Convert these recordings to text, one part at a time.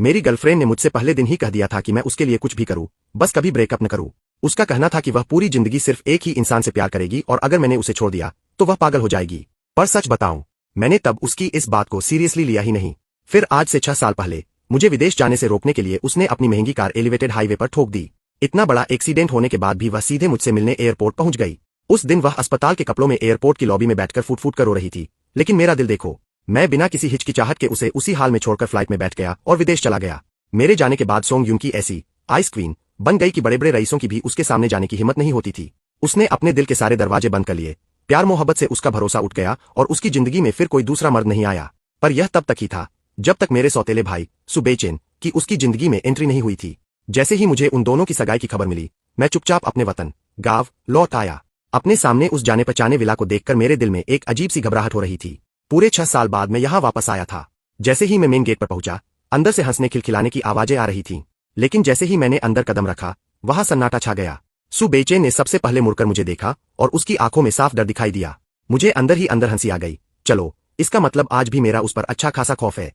मेरी गर्लफ्रेंड ने मुझसे पहले दिन ही कह दिया था कि मैं उसके लिए कुछ भी करूं, बस कभी ब्रेकअप न करूं। उसका कहना था कि वह पूरी जिंदगी सिर्फ एक ही इंसान से प्यार करेगी और अगर मैंने उसे छोड़ दिया तो वह पागल हो जाएगी। पर सच बताऊं, मैंने तब उसकी इस बात को सीरियसली लिया ही नहीं। फिर आज से 6 साल पहले मुझे विदेश जाने से रोकने के लिए उसने अपनी महंगी कार एलिवेटेड हाईवे पर ठोक दी। इतना बड़ा एक्सीडेंट होने के बाद भी वह सीधे मुझसे मिलने एयरपोर्ट पहुंच गई। उस दिन वह अस्पताल के कपड़ों में एयरपोर्ट की लॉबी में बैठकर फूट फूट कर रो रही थी, लेकिन मेरा दिल देखो, मैं बिना किसी हिचकिचाहट के उसे उसी हाल में छोड़कर फ्लाइट में बैठ गया और विदेश चला गया। मेरे जाने के बाद सोंग यूंग की ऐसी आइस क्वीन बन गई कि बड़े बड़े रईसों की भी उसके सामने जाने की हिम्मत नहीं होती थी। उसने अपने दिल के सारे दरवाजे बंद कर लिए। प्यार मोहब्बत से उसका भरोसा उठ गया और उसकी जिंदगी में फिर कोई दूसरा मर्द नहीं आया। पर यह तब तक ही था जब तक मेरे सौतेले भाई सु बेचैन की उसकी जिंदगी में एंट्री नहीं हुई थी। जैसे ही मुझे उन दोनों की सगाई की खबर मिली, मैं चुपचाप अपने वतन गांव लौट आया। अपने सामने उस जाने पहचाने विला को देखकर मेरे दिल में एक अजीब सी घबराहट हो रही थी। पूरे 6 साल बाद मैं यहाँ वापस आया था। जैसे ही मैं मेन गेट पर पहुंचा, अंदर से हंसने खिलखिलाने की आवाजें आ रही थीं। लेकिन जैसे ही मैंने अंदर कदम रखा, वहां सन्नाटा छा गया। सु बेचैन ने सबसे पहले मुड़कर मुझे देखा और उसकी आंखों में साफ डर दिखाई दिया। मुझे अंदर ही अंदर हंसी आ गई। चलो, इसका मतलब आज भी मेरा उस पर अच्छा खासा खौफ है।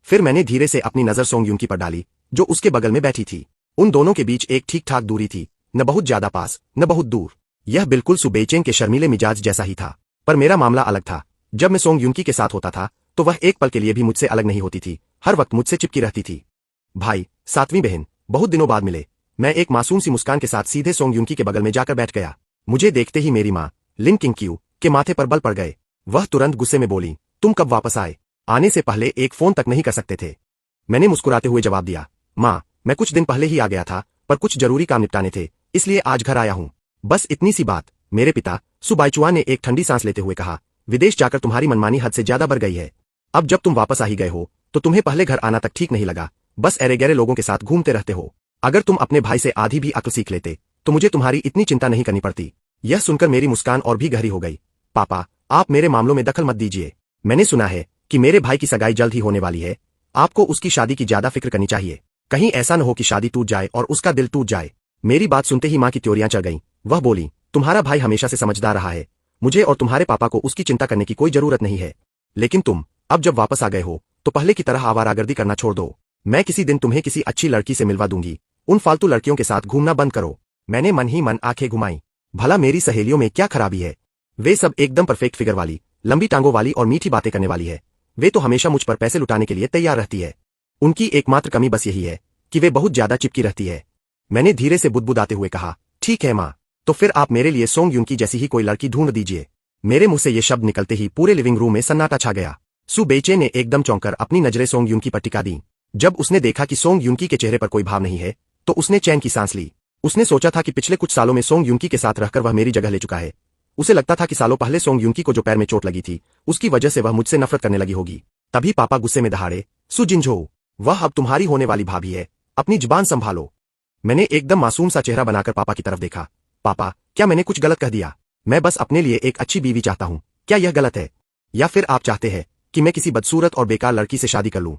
फिर मैंने धीरे से अपनी नजर सोंग यूंग की पर डाली, जो उसके बगल में बैठी थी। उन दोनों के बीच एक ठीक ठाक दूरी थी, न बहुत ज्यादा पास न बहुत दूर। यह बिल्कुल सु बेचैन के शर्मीले मिजाज जैसा ही था। पर मेरा मामला अलग था। जब मैं सोंग यूंग के साथ होता था तो वह एक पल के लिए भी मुझसे अलग नहीं होती थी, हर वक्त मुझसे चिपकी रहती थी। भाई, सातवीं बहन, बहुत दिनों बाद मिले। मैं एक मासूम सी मुस्कान के साथ सीधे सोंग यूंग के बगल में जाकर बैठ गया। मुझे देखते ही मेरी माँ लिन किंग के माथे पर बल पड़ गए। वह तुरंत गुस्से में बोली, तुम कब वापस आए? आने से पहले एक फोन तक नहीं कर सकते थे। मैंने मुस्कुराते हुए जवाब दिया, माँ, मैं कुछ दिन पहले ही आ गया था, पर कुछ जरूरी काम निपटाने थे, इसलिए आज घर आया हूँ। बस इतनी सी बात। मेरे पिता सु बाइचुआन ने एक ठंडी सांस लेते हुए कहा, विदेश जाकर तुम्हारी मनमानी हद से ज्यादा बढ़ गई है। अब जब तुम वापस आ ही गए हो तो तुम्हें पहले घर आना तक ठीक नहीं लगा। बस एरे गहरे लोगों के साथ घूमते रहते हो। अगर तुम अपने भाई से आधी भी अक्ल सीख लेते तो मुझे तुम्हारी इतनी चिंता नहीं करनी पड़ती। यह सुनकर मेरी मुस्कान और भी गहरी हो गई। पापा, आप मेरे मामलों में दखल मत दीजिए। मैंने सुना है कि मेरे भाई की सगाई जल्द ही होने वाली है। आपको उसकी शादी की ज्यादा फिक्र करनी चाहिए। कहीं ऐसा न हो कि शादी टूट जाए और उसका दिल टूट जाए। मेरी बात सुनते ही माँ की त्योरियां चढ़ गईं। वह बोली, तुम्हारा भाई हमेशा से समझदार रहा है। मुझे और तुम्हारे पापा को उसकी चिंता करने की कोई जरूरत नहीं है। लेकिन तुम अब जब वापस आ गए हो तो पहले की तरह आवारागर्दी करना छोड़ दो। मैं किसी दिन तुम्हें किसी अच्छी लड़की से मिलवा दूंगी। उन फालतू लड़कियों के साथ घूमना बंद करो। मैंने मन ही मन आंखें घुमाई। भला मेरी सहेलियों में क्या खराबी है? वे सब एकदम परफेक्ट फिगर वाली, लंबी टांगों वाली और मीठी बातें करने वाली है। वे तो हमेशा मुझ पर पैसे लुटाने के लिए तैयार रहती है। उनकी एकमात्र कमी बस यही है कि वे बहुत ज्यादा चिपकी रहती है। मैंने धीरे से बुदबुदाते हुए कहा, ठीक है माँ, तो फिर आप मेरे लिए सोंग यूंग की जैसी ही कोई लड़की ढूंढ दीजिए। मेरे मुंह से ये शब्द निकलते ही पूरे लिविंग रूम में सन्नाटा छा गया। सु बेचैन ने एकदम चौंककर अपनी नजरें सोंग यूंग पर टिका दी। जब उसने देखा कि सोंग यूंग के चेहरे पर कोई भाव नहीं है तो उसने चैन की सांस ली। उसने सोचा था कि पिछले कुछ सालों में सोंग यूंग के साथ रहकर वह मेरी जगह ले चुका है। उसे लगता था कि सालों पहले सोंग यूंग को जो पैर में चोट लगी थी उसकी वजह से वह मुझसे नफरत करने लगी होगी। तभी पापा गुस्से में दहाड़े, सु जिनझो, वह अब तुम्हारी होने वाली भाभी है, अपनी जुबान संभालो। मैंने एकदम मासूम सा चेहरा बनाकर पापा की तरफ देखा। पापा, क्या मैंने कुछ गलत कह दिया? मैं बस अपने लिए एक अच्छी बीवी चाहता हूँ। क्या यह गलत है? या फिर आप चाहते हैं कि मैं किसी बदसूरत और बेकार लड़की से शादी कर लूं?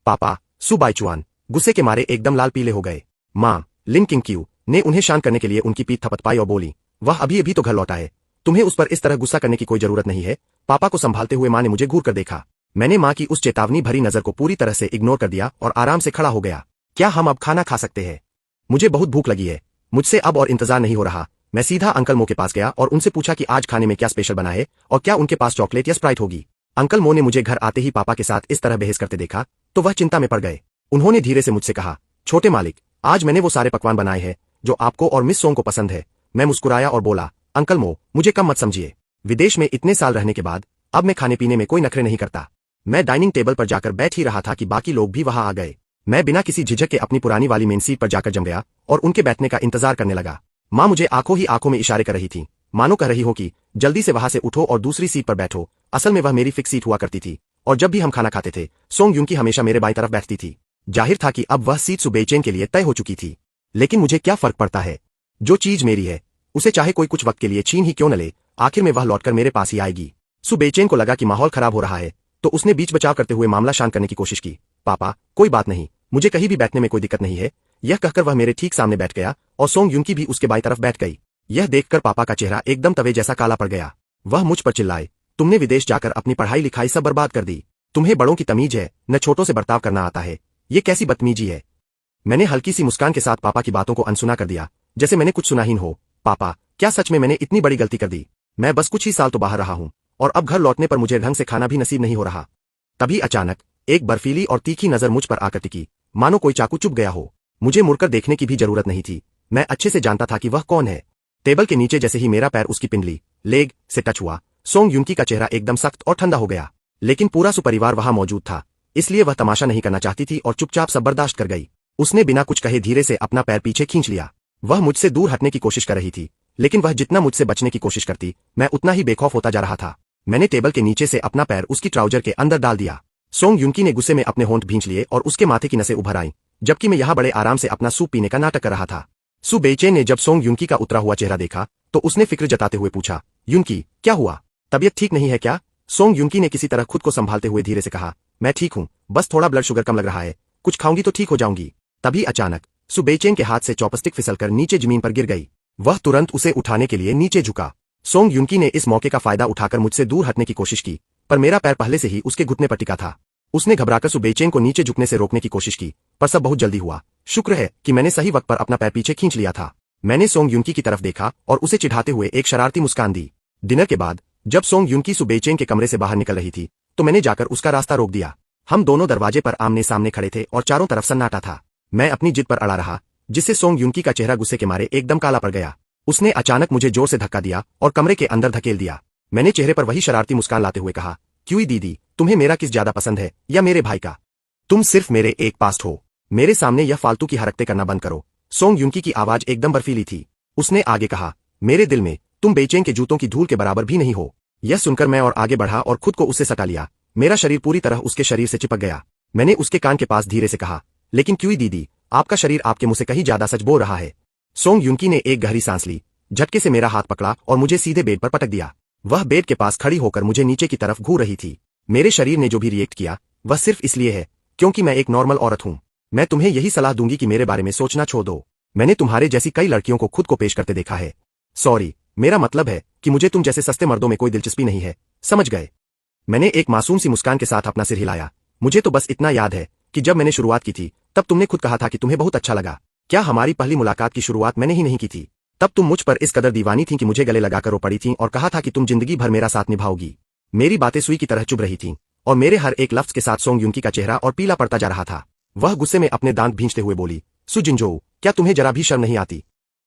पापा, सु बाइचुआन गुस्से के मारे एकदम लाल पीले हो गए। माँ लिन किंग ने उन्हें शांत करने के लिए उनकी पीठ थपथपाई और बोली, वह अभी अभी तो घर लौटा है, तुम्हें उस पर इस तरह गुस्सा करने की कोई जरूरत नहीं है। पापा को संभालते हुए माँ ने मुझे घूर कर देखा। मैंने माँ की उस चेतावनी भरी नजर को पूरी तरह से इग्नोर कर दिया और आराम से खड़ा हो गया। क्या हम अब खाना खा सकते हैं? मुझे बहुत भूख लगी है। मुझसे अब और इंतजार नहीं हो रहा। मैं सीधा अंकल मो के पास गया और उनसे पूछा कि आज खाने में क्या स्पेशल बना है और क्या उनके पास चॉकलेट या स्प्राइट होगी। अंकल मो ने मुझे घर आते ही पापा के साथ इस तरह बहस करते देखा तो वह चिंता में पड़ गए। उन्होंने धीरे से मुझसे कहा, छोटे मालिक, आज मैंने वो सारे पकवान बनाए हैं जो आपको और मिस सोंग को पसंद है। मैं मुस्कुराया और बोला, अंकल मो, मुझे कम मत समझिए। विदेश में इतने साल रहने के बाद अब मैं खाने पीने में कोई नखरे नहीं करता। मैं डाइनिंग टेबल पर जाकर बैठ ही रहा था कि बाकी लोग भी वहां आ गए। मैं बिना किसी झिझक के अपनी पुरानी वाली मेन सीट पर जाकर जम गया और उनके बैठने का इंतजार करने लगा। माँ मुझे आंखों ही आंखों में इशारे कर रही थी, मानो कह रही हो कि जल्दी से वहां से उठो और दूसरी सीट पर बैठो। असल में वह मेरी फिक्स सीट हुआ करती थी और जब भी हम खाना खाते थे सोंग यूंग हमेशा मेरे बाईं तरफ बैठती थी। जाहिर था कि अब वह सीट सु बेचैन के लिए तय हो चुकी थी। लेकिन मुझे क्या फर्क पड़ता है? जो चीज मेरी है उसे चाहे कोई कुछ वक्त के लिए छीन ही क्यों न ले, आखिर में वह लौटकर मेरे पास ही आएगी। सु बेचैन को लगा कि माहौल खराब हो रहा है तो उसने बीच बचाव करते हुए मामला शांत करने की कोशिश की। पापा, कोई बात नहीं, मुझे कहीं भी बैठने में कोई दिक्कत नहीं है। यह कहकर वह मेरे ठीक सामने बैठ गया और सोंग यूंग भी उसके बाईं तरफ बैठ गई। यह देखकर पापा का चेहरा एकदम तवे जैसा काला पड़ गया। वह मुझ पर चिल्लाए, तुमने विदेश जाकर अपनी पढ़ाई लिखाई सब बर्बाद कर दी। तुम्हें बड़ों की तमीज है, न छोटों से बर्ताव करना आता है। ये कैसी बदतमीजी है। मैंने हल्की सी मुस्कान के साथ पापा की बातों को अनसुना कर दिया, जैसे मैंने कुछ सुना ही न हो। पापा, क्या सच में मैंने इतनी बड़ी गलती कर दी? मैं बस कुछ ही साल तो बाहर रहा हूं और अब घर लौटने पर मुझे ढंग से खाना भी नसीब नहीं हो रहा। तभी अचानक एक बर्फीली और तीखी नजर मुझ पर आकर टिकी, मानो कोई चाकू चुभ गया हो। मुझे मुड़कर देखने की भी जरूरत नहीं थी, मैं अच्छे से जानता था कि वह कौन है। टेबल के नीचे जैसे ही मेरा पैर उसकी पिंडली लेग से टच हुआ, सोंग युनकी का चेहरा एकदम सख्त और ठंडा हो गया। लेकिन पूरा सुपरिवार वहां मौजूद था, इसलिए वह तमाशा नहीं करना चाहती थी और चुपचाप सब बर्दाश्त कर गई। उसने बिना कुछ कहे धीरे से अपना पैर पीछे खींच लिया। वह मुझसे दूर हटने की कोशिश कर रही थी, लेकिन वह जितना मुझसे बचने की कोशिश करती, मैं उतना ही बेखौफ होता जा रहा था। मैंने टेबल के नीचे से अपना पैर उसकी ट्राउजर के अंदर डाल दिया। सोंग युनकी ने गुस्से में अपने होंठ भींच लिए और उसके माथे की नसें उभर आईं, जबकि मैं यहाँ बड़े आराम से अपना सूप पीने का नाटक कर रहा था। सु बेचैन ने जब सोंग युनकी का उतरा हुआ चेहरा देखा, तो उसने फिक्र जताते हुए पूछा, युनकी, क्या हुआ? तबीयत ठीक नहीं है क्या? सोंग युनकी ने किसी तरह खुद को संभालते हुए धीरे से कहा, मैं ठीक हूँ, बस थोड़ा ब्लड शुगर कम लग रहा है, कुछ खाऊंगी तो ठीक हो जाऊंगी। तभी अचानक सु बेचैन के हाथ से चॉपस्टिक फिसलकर नीचे जमीन पर गिर गई। वह तुरंत उसे उठाने के लिए नीचे झुका। सोंग युनकी ने इस मौके का फायदा उठाकर मुझसे दूर हटने की कोशिश की, पर मेरा पैर पहले से ही उसके घुटने पर टिका था। उसने घबराकर सु बेचैन को नीचे झुकने से रोकने की कोशिश की, पर सब बहुत जल्दी हुआ। शुक्र है कि मैंने सही वक्त पर अपना पैर पीछे खींच लिया था। मैंने सोंग युनकी की तरफ देखा और उसे चिढ़ाते हुए एक शरारती मुस्कान दी। डिनर के बाद जब सोंग युनकी सु बेचैन के कमरे से बाहर निकल रही थी, तो मैंने जाकर उसका रास्ता रोक दिया। हम दोनों दरवाजे पर आमने सामने खड़े थे और चारों तरफ सन्नाटा था। मैं अपनी जिद पर अड़ा रहा, जिससे सोंग युनकी का चेहरा गुस्से के मारे एकदम काला पड़ गया। उसने अचानक मुझे जोर से धक्का दिया और कमरे के अंदर धकेल दिया। मैंने चेहरे पर वही शरारती मुस्कान लाते हुए कहा, क्यों दीदी, तुम्हें मेरा किस ज्यादा पसंद है या मेरे भाई का? तुम सिर्फ मेरे एक पास्ट हो। मेरे सामने यह फालतू की हरकतें करना बंद करो। सोंग युनकी की आवाज एकदम बर्फीली थी। उसने आगे कहा, मेरे दिल में तुम बेचैन के जूतों की धूल के बराबर भी नहीं हो। यह सुनकर मैं और आगे बढ़ा और खुद को उससे सटा लिया। मेरा शरीर पूरी तरह उसके शरीर से चिपक गया। मैंने उसके कान के पास धीरे से कहा, लेकिन क्यों दीदी, आपका शरीर आपके मुंह से कहीं ज्यादा सच बोल रहा है। सोंग युनकी ने एक गहरी सांस ली, झटके से मेरा हाथ पकड़ा और मुझे सीधे बेड पर पटक दिया। वह बेड के पास खड़ी होकर मुझे नीचे की तरफ घूर रही थी। मेरे शरीर ने जो भी रिएक्ट किया, वह सिर्फ इसलिए है क्योंकि मैं एक नॉर्मल औरत हूं। मैं तुम्हें यही सलाह दूंगी कि मेरे बारे में सोचना छोड़ दो। मैंने तुम्हारे जैसी कई लड़कियों को खुद को पेश करते देखा है। सॉरी, मेरा मतलब है कि मुझे तुम जैसे सस्ते मर्दों में कोई दिलचस्पी नहीं है, समझ गए? मैंने एक मासूम सी मुस्कान के साथ अपना सिर हिलाया। मुझे तो बस इतना याद है कि जब मैंने शुरुआत की थी, तब तुमने खुद कहा था कि तुम्हें बहुत अच्छा लगा। क्या हमारी पहली मुलाकात की शुरुआत मैंने ही नहीं की थी? तब तुम मुझ पर इस कदर दीवानी थी कि मुझे गले लगाकर रो पड़ी थी और कहा था कि तुम जिंदगी भर मेरा साथ निभाओगी। मेरी बातें सुई की तरह चुभ रही थीं और मेरे हर एक लफ्ज के साथ सोंग युनकी का चेहरा और पीला पड़ता जा रहा था। वह गुस्से में अपने दांत भींचते हुए बोली, सु जिनजोऊ, क्या तुम्हें जरा भी शर्म नहीं आती?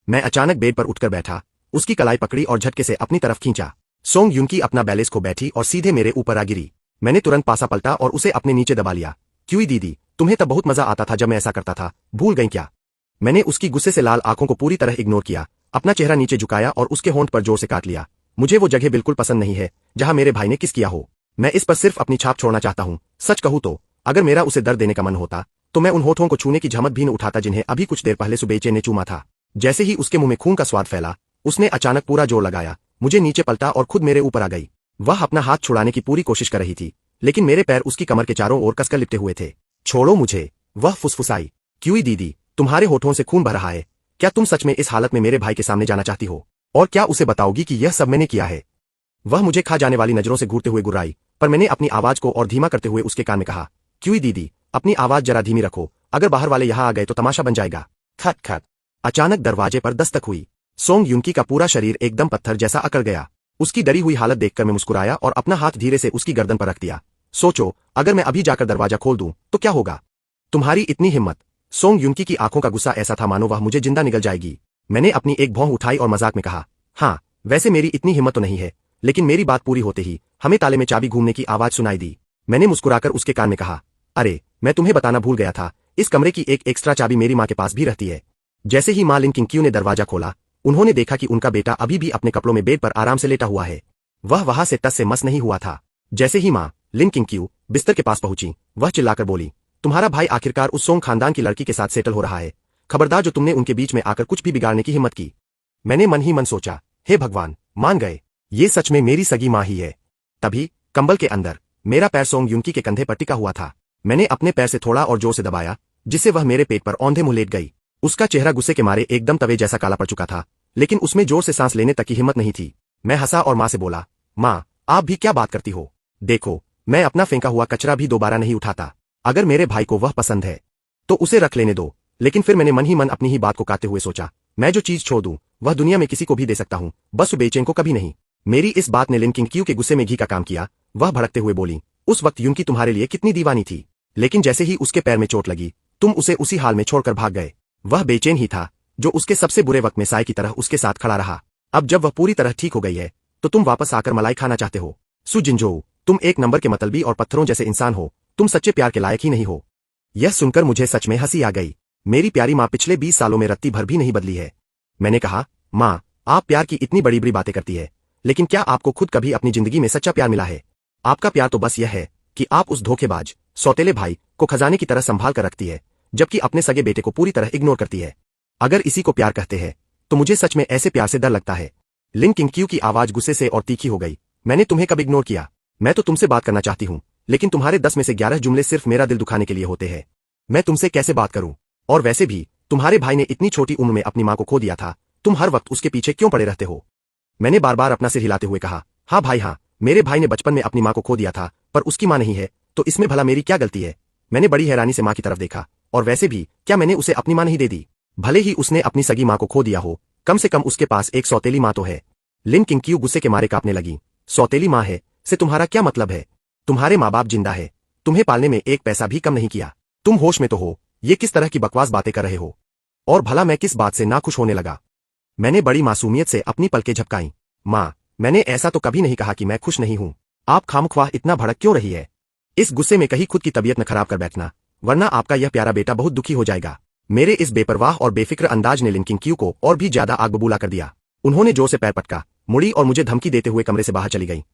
मैं अचानक बेड पर उठकर बैठा, उसकी कलाई पकड़ी और झटके से अपनी तरफ खींचा। सोंग युनकी अपना बैलेंस खो बैठी और सीधे मेरे ऊपर आ गिरी। मैंने तुरंत पासा पलटा और उसे अपने नीचे दबा लिया। क्यों दीदी, तुम्हें तब बहुत मजा आता था जब मैं ऐसा करता था, भूल गई क्या? मैंने उसकी गुस्से से लाल आंखों को पूरी तरह इग्नोर किया, अपना चेहरा नीचे झुकाया और उसके होंठ पर जोर से काट लिया। मुझे वो जगह बिल्कुल पसंद नहीं है जहां मेरे भाई ने किस किया हो। मैं इस पर सिर्फ अपनी छाप छोड़ना चाहता हूं। सच कहूं तो अगर मेरा उसे दर्द देने का मन होता, तो मैं उन होठों को छूने की झमक भी न उठाता जिन्हें अभी कुछ देर पहले सुबेचे ने चूमा था। जैसे ही उसके मुंह में खून का स्वाद फैला, उसने अचानक पूरा जोर लगाया, मुझे नीचे पलटा और खुद मेरे ऊपर आ गई। वह अपना हाथ छुड़ाने की पूरी कोशिश कर रही थी, लेकिन मेरे पैर उसकी कमर के चारों ओर कसकर लिपटे हुए थे। छोड़ो मुझे, वह फुसफुसाई। क्यों दीदी, तुम्हारे होठों से खून बह रहा है। क्या तुम सच में इस हालत में मेरे भाई के सामने जाना चाहती हो? और क्या उसे बताओगी कि यह सब मैंने किया है? वह मुझे खा जाने वाली नजरों से घूरते हुए गुर्राई, पर मैंने अपनी आवाज को और धीमा करते हुए उसके कान में कहा, क्यों दीदी, अपनी आवाज जरा धीमी रखो, अगर बाहर वाले यहाँ आ गए तो तमाशा बन जाएगा। खट खट। अचानक दरवाजे पर दस्तक हुई। सोंग युनकी का पूरा शरीर एकदम पत्थर जैसा अकड़ गया। उसकी डरी हुई हालत देखकर मैं मुस्कुराया और अपना हाथ धीरे से उसकी गर्दन पर रख दिया। सोचो, अगर मैं अभी जाकर दरवाजा खोल दूं तो क्या होगा? तुम्हारी इतनी हिम्मत? सोंग युनकी की आंखों का गुस्सा ऐसा था मानो वह मुझे जिंदा निगल जाएगी। मैंने अपनी एक भौं उठाई और मजाक में कहा, हाँ, वैसे मेरी इतनी हिम्मत तो नहीं है, लेकिन मेरी बात पूरी होते ही हमें ताले में चाबी घूमने की आवाज सुनाई दी। मैंने मुस्कुराकर उसके कान में कहा, अरे, मैं तुम्हें बताना भूल गया था, इस कमरे की एक एक्स्ट्रा चाबी मेरी माँ के पास भी रहती है। जैसे ही माँ लिन किंग ने दरवाजा खोला, उन्होंने देखा कि उनका बेटा अभी भी अपने कपड़ों में बेड पर आराम से लेटा हुआ है। वह वहां से टस से मस नहीं हुआ था। जैसे ही माँ लिन किंग बिस्तर के पास पहुंची, वह चिल्लाकर बोली, तुम्हारा भाई आखिरकार उस सोंग खानदान की लड़की के साथ सेटल हो रहा है। खबरदार जो तुमने उनके बीच में आकर कुछ भी बिगाड़ने की हिम्मत की। मैंने मन ही मन सोचा, हे भगवान, मान गए, ये सच में मेरी सगी माँ ही है। तभी कंबल के अंदर मेरा पैर सोंग युनकी के कंधे पर टिका हुआ था। मैंने अपने पैर से थोड़ा और जोर से दबाया, जिससे वह मेरे पेट पर औंधे मुंह लेट गई। उसका चेहरा गुस्से के मारे एकदम तवे जैसा काला पड़ चुका था, लेकिन उसमें जोर से सांस लेने तक की हिम्मत नहीं थी। मैं हंसा और माँ से बोला, माँ, आप भी क्या बात करती हो? देखो, मैं अपना फेंका हुआ कचरा भी दोबारा नहीं उठाता। अगर मेरे भाई को वह पसंद है तो उसे रख लेने दो। लेकिन फिर मैंने मन ही मन अपनी ही बात को काटते हुए सोचा, मैं जो चीज छोड़ दूं वह दुनिया में किसी को भी दे सकता हूं, बस सुबेचेन को कभी नहीं। मेरी इस बात ने लिन किंगक्यू के गुस्से में घी का काम किया। वह भड़कते हुए बोली, उस वक्त यूनकी तुम्हारे लिए कितनी दीवानी थी, लेकिन जैसे ही उसके पैर में चोट लगी तुम उसे उसी हाल में छोड़कर भाग गए। वह बेचैन ही था जो उसके सबसे बुरे वक्त में साय की तरह उसके साथ खड़ा रहा। अब जब वह पूरी तरह ठीक हो गई है तो तुम वापस आकर मलाई खाना चाहते हो। सु जिनजोऊ, तुम एक नंबर के मतलबी और पत्थरों जैसे इंसान हो, तुम सच्चे प्यार के लायक ही नहीं हो। यह सुनकर मुझे सच में हंसी आ गई। मेरी प्यारी माँ पिछले 20 सालों में रत्ती भर भी नहीं बदली है। मैंने कहा, माँ, आप प्यार की इतनी बड़ी बड़ी बातें करती है, लेकिन क्या आपको खुद कभी अपनी जिंदगी में सच्चा प्यार मिला है? आपका प्यार तो बस यह है कि आप उस धोखेबाज सौतेले भाई को खजाने की तरह संभाल कर रखती है, जबकि अपने सगे बेटे को पूरी तरह इग्नोर करती है। अगर इसी को प्यार कहते हैं तो मुझे सच में ऐसे प्यार से डर लगता है। लिन किंगक्यू की आवाज गुस्से से और तीखी हो गई। मैंने तुम्हें कब इग्नोर किया? मैं तो तुमसे बात करना चाहती हूँ, लेकिन तुम्हारे 10 में से 11 जुमले सिर्फ मेरा दिल दुखाने के लिए होते हैं। मैं तुमसे कैसे बात करूं? और वैसे भी तुम्हारे भाई ने इतनी छोटी उम्र में अपनी माँ को खो दिया था, तुम हर वक्त उसके पीछे क्यों पड़े रहते हो? मैंने बार बार अपना सिर हिलाते हुए कहा, हाँ भाई हाँ, मेरे भाई ने बचपन में अपनी माँ को खो दिया था, पर उसकी माँ नहीं है, तो इसमें भला मेरी क्या गलती है? मैंने बड़ी हैरानी से माँ की तरफ देखा, और वैसे भी क्या मैंने उसे अपनी माँ नहीं दे दी? भले ही उसने अपनी सगी माँ को खो दिया हो, कम से कम उसके पास एक सौतेली माँ तो है। लिन किंगक्यू गुस्से के मारे कांपने लगी। सौतेली माँ है से तुम्हारा क्या मतलब है? तुम्हारे माँ बाप जिंदा है, तुम्हें पालने में एक पैसा भी कम नहीं किया। तुम होश में तो हो? ये किस तरह की बकवास बातें कर रहे हो? और भला मैं किस बात से नाखुश होने लगा? मैंने बड़ी मासूमियत से अपनी पलकें झपकाईं। माँ, मैंने ऐसा तो कभी नहीं कहा कि मैं खुश नहीं हूँ। आप खामख्वाह इतना भड़क क्यों रही है? इस गुस्से में कहीं खुद की तबीयत न खराब कर बैठना, वरना आपका यह प्यारा बेटा बहुत दुखी हो जाएगा। मेरे इस बेपरवाह और बेफिक्र अंदाज ने लिन किंगक्यू को और भी ज्यादा आग बबूला कर दिया। उन्होंने जोर से पैर पटका, मुड़ी और मुझे धमकी देते हुए कमरे से बाहर चली गई।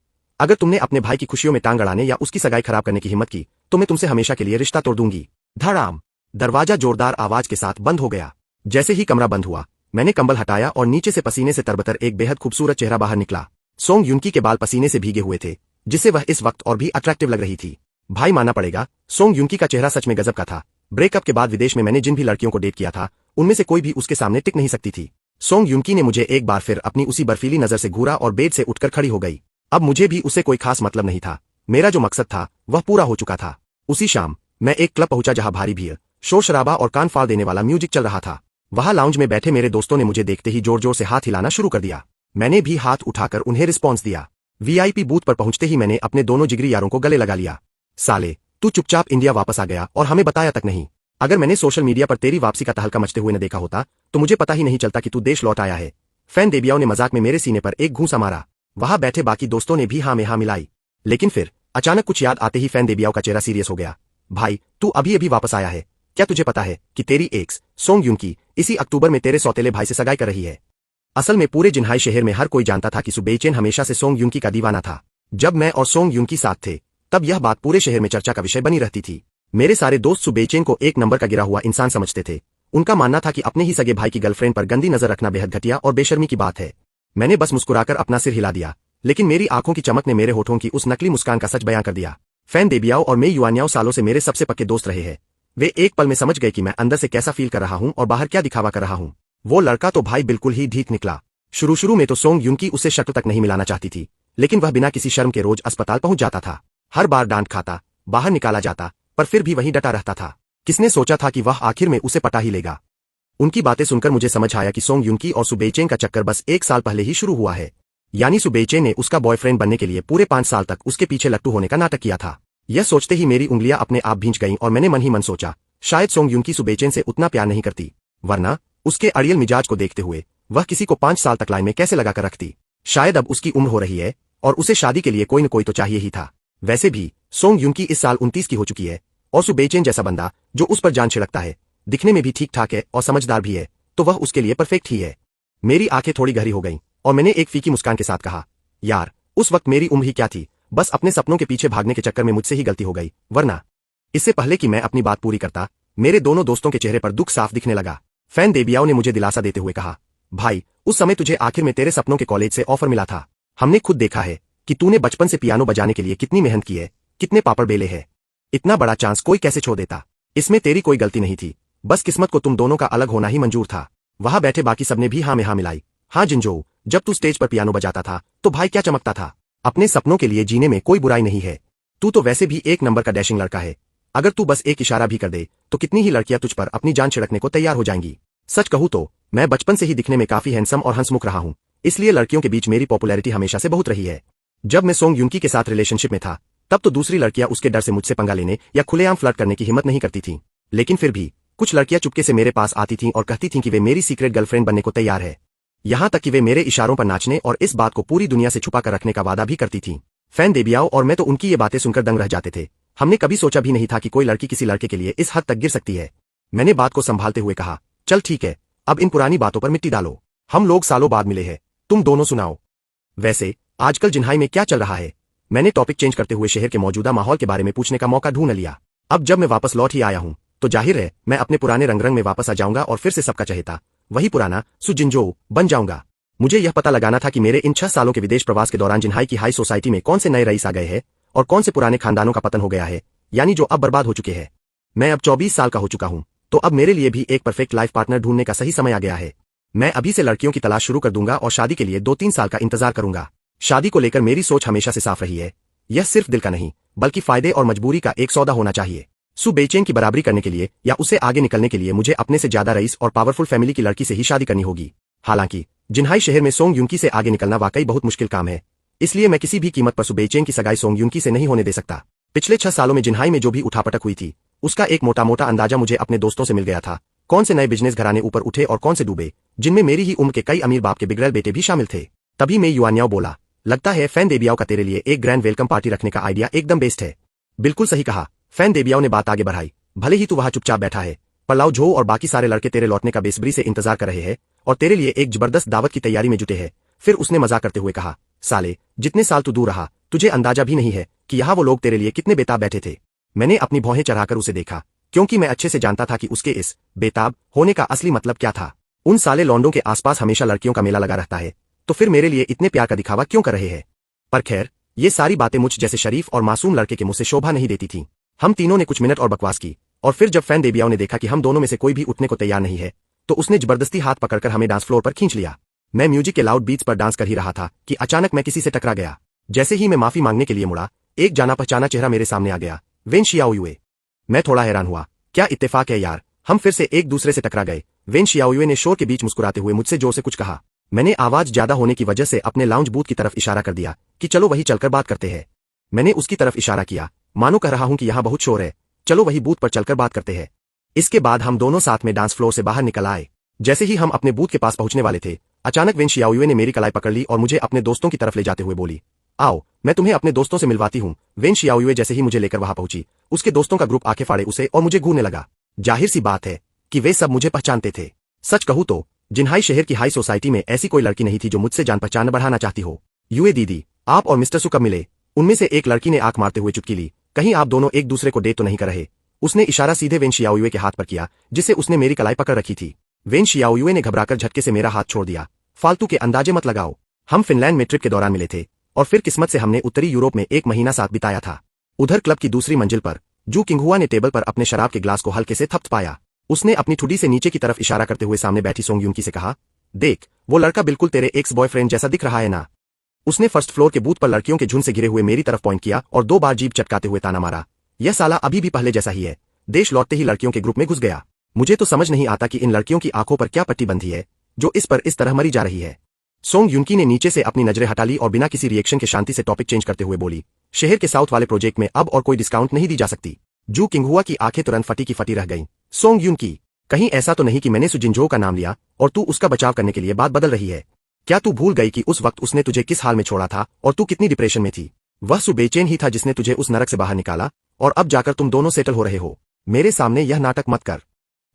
अगर तुमने अपने भाई की खुशियों में टांग अड़ाने या उसकी सगाई खराब करने की हिम्मत की तो मैं तुमसे हमेशा के लिए रिश्ता तोड़ दूंगी। धड़ाम! दरवाजा जोरदार आवाज के साथ बंद हो गया। जैसे ही कमरा बंद हुआ, मैंने कंबल हटाया और नीचे से पसीने से तरबतर एक बेहद खूबसूरत चेहरा बाहर निकला। सोंग यूनकी के बाल पसीने से भीगे हुए थे, जिससे वह इस वक्त और भी अट्रैक्टिव लग रही थी। भाई मानना पड़ेगा, सोंग यूनकी का चेहरा सच में गजब का था। ब्रेकअप के बाद विदेश में मैंने जिन भी लड़कियों को डेट किया था, उनमें से कोई भी उसके सामने टिक नहीं सकती थी। सोंग यूनकी ने मुझे एक बार फिर अपनी उसी बर्फीली नजर से घूरा और बेड से उठकर खड़ी हो गई। अब मुझे भी उसे कोई खास मतलब नहीं था। मेरा जो मकसद था वह पूरा हो चुका था। उसी शाम मैं एक क्लब पहुंचा जहां भारी भीड़, शोर शराबा और कान फाड़ देने वाला म्यूजिक चल रहा था। वहां लाउंज में बैठे मेरे दोस्तों ने मुझे देखते ही जोर जोर से हाथ हिलाना शुरू कर दिया। मैंने भी हाथ उठाकर उन्हें रिस्पॉन्स दिया। वीआईपी बूथ पर पहुंचते ही मैंने अपने दोनों जिगरी यारों को गले लगा लिया। साले, तू चुपचाप इंडिया वापस आ गया और हमें बताया तक नहीं। अगर मैंने सोशल मीडिया पर तेरी वापसी का तहलका मचते हुए न देखा होता तो मुझे पता ही नहीं चलता कि तू देश लौट आया है। फैन देबियाओ ने मजाक में मेरे सीने पर एक घूंसा मारा। वहां बैठे बाकी दोस्तों ने भी हाँ में हाँ मिलाई। लेकिन फिर अचानक कुछ याद आते ही फैन देबियाओ का चेहरा सीरियस हो गया। भाई, तू अभी अभी वापस आया है, क्या तुझे पता है कि तेरी एक्स सोंग यूनकी इसी अक्टूबर में तेरे सौतेले भाई से सगाई कर रही है? असल में पूरे जिन्हाई शहर में हर कोई जानता था कि सुबेचेन हमेशा से सोंग यूनकी का दीवाना था। जब मैं और सोंग यूनकी साथ थे तब यह बात पूरे शहर में चर्चा का विषय बनी रहती थी। मेरे सारे दोस्त सुबेचेन को एक नंबर का गिरा हुआ इंसान समझते थे। उनका मानना था कि अपने ही सगे भाई की गर्लफ्रेंड पर गंदी नजर रखना बेहद घटिया और बेशर्मी की बात है। मैंने बस मुस्कुराकर अपना सिर हिला दिया, लेकिन मेरी आंखों की चमक ने मेरे होठों की उस नकली मुस्कान का सच बयां कर दिया। फैन देबियाओ और मे युआन्याओ सालों से मेरे सबसे पक्के दोस्त रहे हैं। वे एक पल में समझ गए कि मैं अंदर से कैसा फील कर रहा हूं और बाहर क्या दिखावा कर रहा हूं। वो लड़का तो भाई बिल्कुल ही ढीठ निकला। शुरू में तो सोंग यूनकी उससे शक्ल तक नहीं मिलाना चाहती थी, लेकिन वह बिना किसी शर्म के रोज अस्पताल पहुंच जाता था। हर बार डांट खाता, बाहर निकाला जाता, पर फिर भी वहीं डटा रहता था। किसने सोचा था कि वह आखिर में उसे पटा ही लेगा। उनकी बातें सुनकर मुझे समझ आया कि सोंग यूनकी और सुबेचेन का चक्कर बस 1 साल पहले ही शुरू हुआ है। यानी सुबेचेन ने उसका बॉयफ्रेंड बनने के लिए पूरे 5 साल तक उसके पीछे लट्टू होने का नाटक किया था। यह सोचते ही मेरी उंगलियां अपने आप भींच गईं और मैंने मन ही मन सोचा, शायद सोंग यूनकी सुबेचेन से उतना प्यार नहीं करती, वरना उसके अड़ियल मिजाज को देखते हुए वह किसी को 5 साल तक लाइन में कैसे लगाकर रखती। शायद अब उसकी उम्र हो रही है और उसे शादी के लिए कोई न कोई तो चाहिए ही था। वैसे भी सोंग यूनकी इस साल 29 की हो चुकी है और सुबेचेन जैसा बंदा जो उस पर जान छिड़कता है, दिखने में भी ठीक ठाक है और समझदार भी है, तो वह उसके लिए परफेक्ट ही है। मेरी आंखें थोड़ी गहरी हो गईं और मैंने एक फीकी मुस्कान के साथ कहा, यार, उस वक्त मेरी उम्र ही क्या थी, बस अपने सपनों के पीछे भागने के चक्कर में मुझसे ही गलती हो गई, वरना। इससे पहले कि मैं अपनी बात पूरी करता, मेरे दोनों दोस्तों के चेहरे पर दुख साफ दिखने लगा। फैन देबियाओ ने मुझे दिलासा देते हुए कहा, भाई, उस समय तुझे आखिर में तेरे सपनों के कॉलेज से ऑफर मिला था। हमने खुद देखा है कि तूने बचपन से पियानो बजाने के लिए कितनी मेहनत की है, कितने पापड़ बेले हैं। इतना बड़ा चांस कोई कैसे छोड़ देता? इसमें तेरी कोई गलती नहीं थी, बस किस्मत को तुम दोनों का अलग होना ही मंजूर था। वहां बैठे बाकी सबने भी हाँ में हाँ मिलाई। हाँ जिनजोऊ, जब तू स्टेज पर पियानो बजाता था तो भाई क्या चमकता था। अपने सपनों के लिए जीने में कोई बुराई नहीं है। तू तो वैसे भी एक नंबर का डैशिंग लड़का है। अगर तू बस एक इशारा भी कर दे तो कितनी ही लड़कियां तुझ पर अपनी जान छिड़कने को तैयार हो जाएंगी। सच कहूँ तो मैं बचपन से ही दिखने में काफी हैंडसम और हंसमुख रहा हूँ, इसलिए लड़कियों के बीच मेरी पॉपुलैरिटी हमेशा से बहुत रही है। जब मैं सोंग युनकी के साथ रिलेशनशिप में था तब तो दूसरी लड़कियां उसके डर से मुझसे पंगा लेने या खुलेआम फ्लर्ट करने की हिम्मत नहीं करती थीं, लेकिन फिर भी कुछ लड़कियां चुपके से मेरे पास आती थीं और कहती थीं कि वे मेरी सीक्रेट गर्लफ्रेंड बनने को तैयार है। यहां तक कि वे मेरे इशारों पर नाचने और इस बात को पूरी दुनिया से छुपा कर रखने का वादा भी करती थीं। फैन देबियाओ और मैं तो उनकी ये बातें सुनकर दंग रह जाते थे। हमने कभी सोचा भी नहीं था कि कोई लड़की किसी लड़के के लिए इस हद तक गिर सकती है। मैंने बात को संभालते हुए कहा, चल ठीक है, अब इन पुरानी बातों पर मिट्टी डालो। हम लोग सालों बाद मिले हैं, तुम दोनों सुनाओ। वैसे आजकल जिन्हाई में क्या चल रहा है? मैंने टॉपिक चेंज करते हुए शहर के मौजूदा माहौल के बारे में पूछने का मौका ढूंढ लिया। अब जब मैं वापस लौट ही आया हूं तो जाहिर है मैं अपने पुराने रंग में वापस आ जाऊंगा और फिर से सबका चहेता वही पुराना सुजिनजो बन जाऊंगा। मुझे यह पता लगाना था कि मेरे इन 6 सालों के विदेश प्रवास के दौरान जिन्हाई की हाई सोसाइटी में कौन से नए रईस आ गए हैं और कौन से पुराने खानदानों का पतन हो गया है, यानी जो अब बर्बाद हो चुके हैं। मैं अब 24 साल का हो चुका हूं, तो अब मेरे लिए भी एक परफेक्ट लाइफ पार्टनर ढूंढने का सही समय आ गया है। मैं अभी से लड़कियों की तलाश शुरू कर दूंगा और शादी के लिए 2-3 साल का इंतजार करूंगा। शादी को लेकर मेरी सोच हमेशा से साफ रही है, यह सिर्फ दिल का नहीं बल्कि फायदे और मजबूरी का एक सौदा होना चाहिए। सु बेचैन की बराबरी करने के लिए या उससे आगे निकलने के लिए मुझे अपने से ज्यादा रईस और पावरफुल फैमिली की लड़की से ही शादी करनी होगी। हालांकि जिन्हाई शहर में सोंग युनकी से आगे निकलना वाकई बहुत मुश्किल काम है, इसलिए मैं किसी भी कीमत पर सु बेचैन की सगाई सोंग युनकी से नहीं होने दे सकता। पिछले 6 सालों में जिन्हाई में जो भी उठापटक हुई थी उसका एक मोटा मोटा अंदाजा मुझे अपने दोस्तों से मिल गया था। कौन से नए बिजनेस घराने ऊपर उठे और कौन से डूबे, जिनमें मेरी ही उम्र के कई अमीर बाप के बिगड़ैल बेटे भी शामिल थे। तभी मैं युआन्याओ बोला, लगता है फैन देबियाओ का तेरे लिए एक ग्रैंड वेलकम पार्टी रखने का आइडिया एकदम बेस्ट है। बिल्कुल सही कहा, फैन देबियाओ ने बात आगे बढ़ाई। भले ही तू वहां चुपचाप बैठा है, पर लाओ झो और बाकी सारे लड़के तेरे लौटने का बेसब्री से इंतजार कर रहे हैं और तेरे लिए एक जबरदस्त दावत की तैयारी में जुटे हैं। फिर उसने मजाक करते हुए कहा, साले जितने साल तू दूर रहा तुझे अंदाजा भी नहीं है कि यहाँ वो लोग तेरे लिए कितने बेताब बैठे थे। मैंने अपनी भौहें चढ़ाकर उसे देखा, क्योंकि मैं अच्छे से जानता था कि उसके इस बेताब होने का असली मतलब क्या था। उन साले लौंडों के आसपास हमेशा लड़कियों का मेला लगा रहता है, तो फिर मेरे लिए इतने प्यार का दिखावा क्यों कर रहे हैं? पर खैर, ये सारी बातें मुझ जैसे शरीफ और मासूम लड़के के मुंह से शोभा नहीं देती थीं। हम तीनों ने कुछ मिनट और बकवास की और फिर जब फैन देबियाओ ने देखा कि हम दोनों में से कोई भी उठने को तैयार नहीं है तो उसने जबरदस्ती हाथ पकड़कर हमें डांस फ्लोर पर खींच लिया। मैं म्यूजिक के लाउड बीट्स पर डांस कर ही रहा था कि अचानक मैं किसी से टकरा गया। जैसे ही मैं माफी मांगने के लिए मुड़ा, एक जाना पहचाना चेहरा मेरे सामने आ गया, वेन शियाओयुए। मैं थोड़ा हैरान हुआ, क्या इत्तेफाक है यार, हम फिर से एक दूसरे से टकरा गए। वेन शियाओयुए ने शोर के बीच मुस्कुराते हुए मुझसे जोर से कुछ कहा। मैंने आवाज ज्यादा होने की वजह से अपने लाउंज बूथ की तरफ इशारा कर दिया कि चलो वही चलकर बात करते हैं। मैंने उसकी तरफ इशारा किया, मानो कह रहा हूं कि यहाँ बहुत शोर है, चलो वही बूथ पर चलकर बात करते हैं। इसके बाद हम दोनों साथ में डांस फ्लोर से बाहर निकल आए। जैसे ही हम अपने बूथ के पास पहुंचने वाले थे, अचानक वेन शियाओयुए ने मेरी कलाई पकड़ ली और मुझे अपने दोस्तों की तरफ ले जाते हुए बोली, आओ मैं तुम्हें अपने दोस्तों से मिलवाती हूँ। वेन शियाओयुए जैसे ही मुझे लेकर वहां पहुंची, उसके दोस्तों का ग्रुप आंखें फाड़े उसे और मुझे घूरने लगा। जाहिर सी बात है कि वे सब मुझे पहचानते थे। सच कहूँ तो जिन्हाई शहर की हाई सोसाइटी में ऐसी कोई लड़की नहीं थी जो मुझसे जान पहचान बढ़ाना चाहती हो। युए दीदी, आप और मिस्टर सु कब मिले? उनमें से एक लड़की ने आंख मारते हुए चुटकी ली, कहीं आप दोनों एक दूसरे को डेट तो नहीं कर रहे? उसने इशारा सीधे वेन शियाओयुए के हाथ पर किया जिसे उसने मेरी कलाई पकड़ रखी थी। वेन शियाओयुए ने घबराकर झटके से मेरा हाथ छोड़ दिया। फालतू के अंदाजे मत लगाओ, हम फिनलैंड में ट्रिप के दौरान मिले थे और फिर किस्मत से हमने उत्तरी यूरोप में 1 महीना साथ बिताया था। उधर क्लब की दूसरी मंजिल पर जू किंगहुआ ने टेबल पर अपने शराब के ग्लास को हल्के से थपथपाया। उसने अपनी ठुडी से नीचे की तरफ इशारा करते हुए सामने बैठी सोंग युनकी से कहा, देख वो लड़का बिल्कुल तेरे एक्स बॉयफ्रेंड जैसा दिख रहा है ना? उसने फर्स्ट फ्लोर के बूथ पर लड़कियों के झुंड से घिरे हुए मेरी तरफ पॉइंट किया और 2 बार जीभ चटकाते हुए ताना मारा। यह साला अभी भी पहले जैसा ही है। देश लौटते ही लड़कियों के ग्रुप में घुस गया। मुझे तो समझ नहीं आता कि इन लड़कियों की आंखों पर क्या पट्टी बंधी है जो इस पर इस तरह मरी जा रही है। सोंग युनकी ने नीचे से अपनी नजरें हटा ली और बिना किसी रिएक्शन के शांति से टॉपिक चेंज करते हुए बोली, शहर के साउथ वाले प्रोजेक्ट में अब और कोई डिस्काउंट नहीं दी जा सकती। जू किंगहुआ की आंखें तुरंत फटी की फटी रह गईं। सोंग युनकी, कहीं ऐसा तो नहीं कि मैंने सुजिनजो का नाम लिया और तू उसका बचाव करने के लिए बात बदल रही है? क्या तू भूल गई कि उस वक्त उसने तुझे किस हाल में छोड़ा था और तू कितनी डिप्रेशन में थी? वह सु बेचैन ही था जिसने तुझे उस नरक से बाहर निकाला और अब जाकर तुम दोनों सेटल हो रहे हो। मेरे सामने यह नाटक मत कर।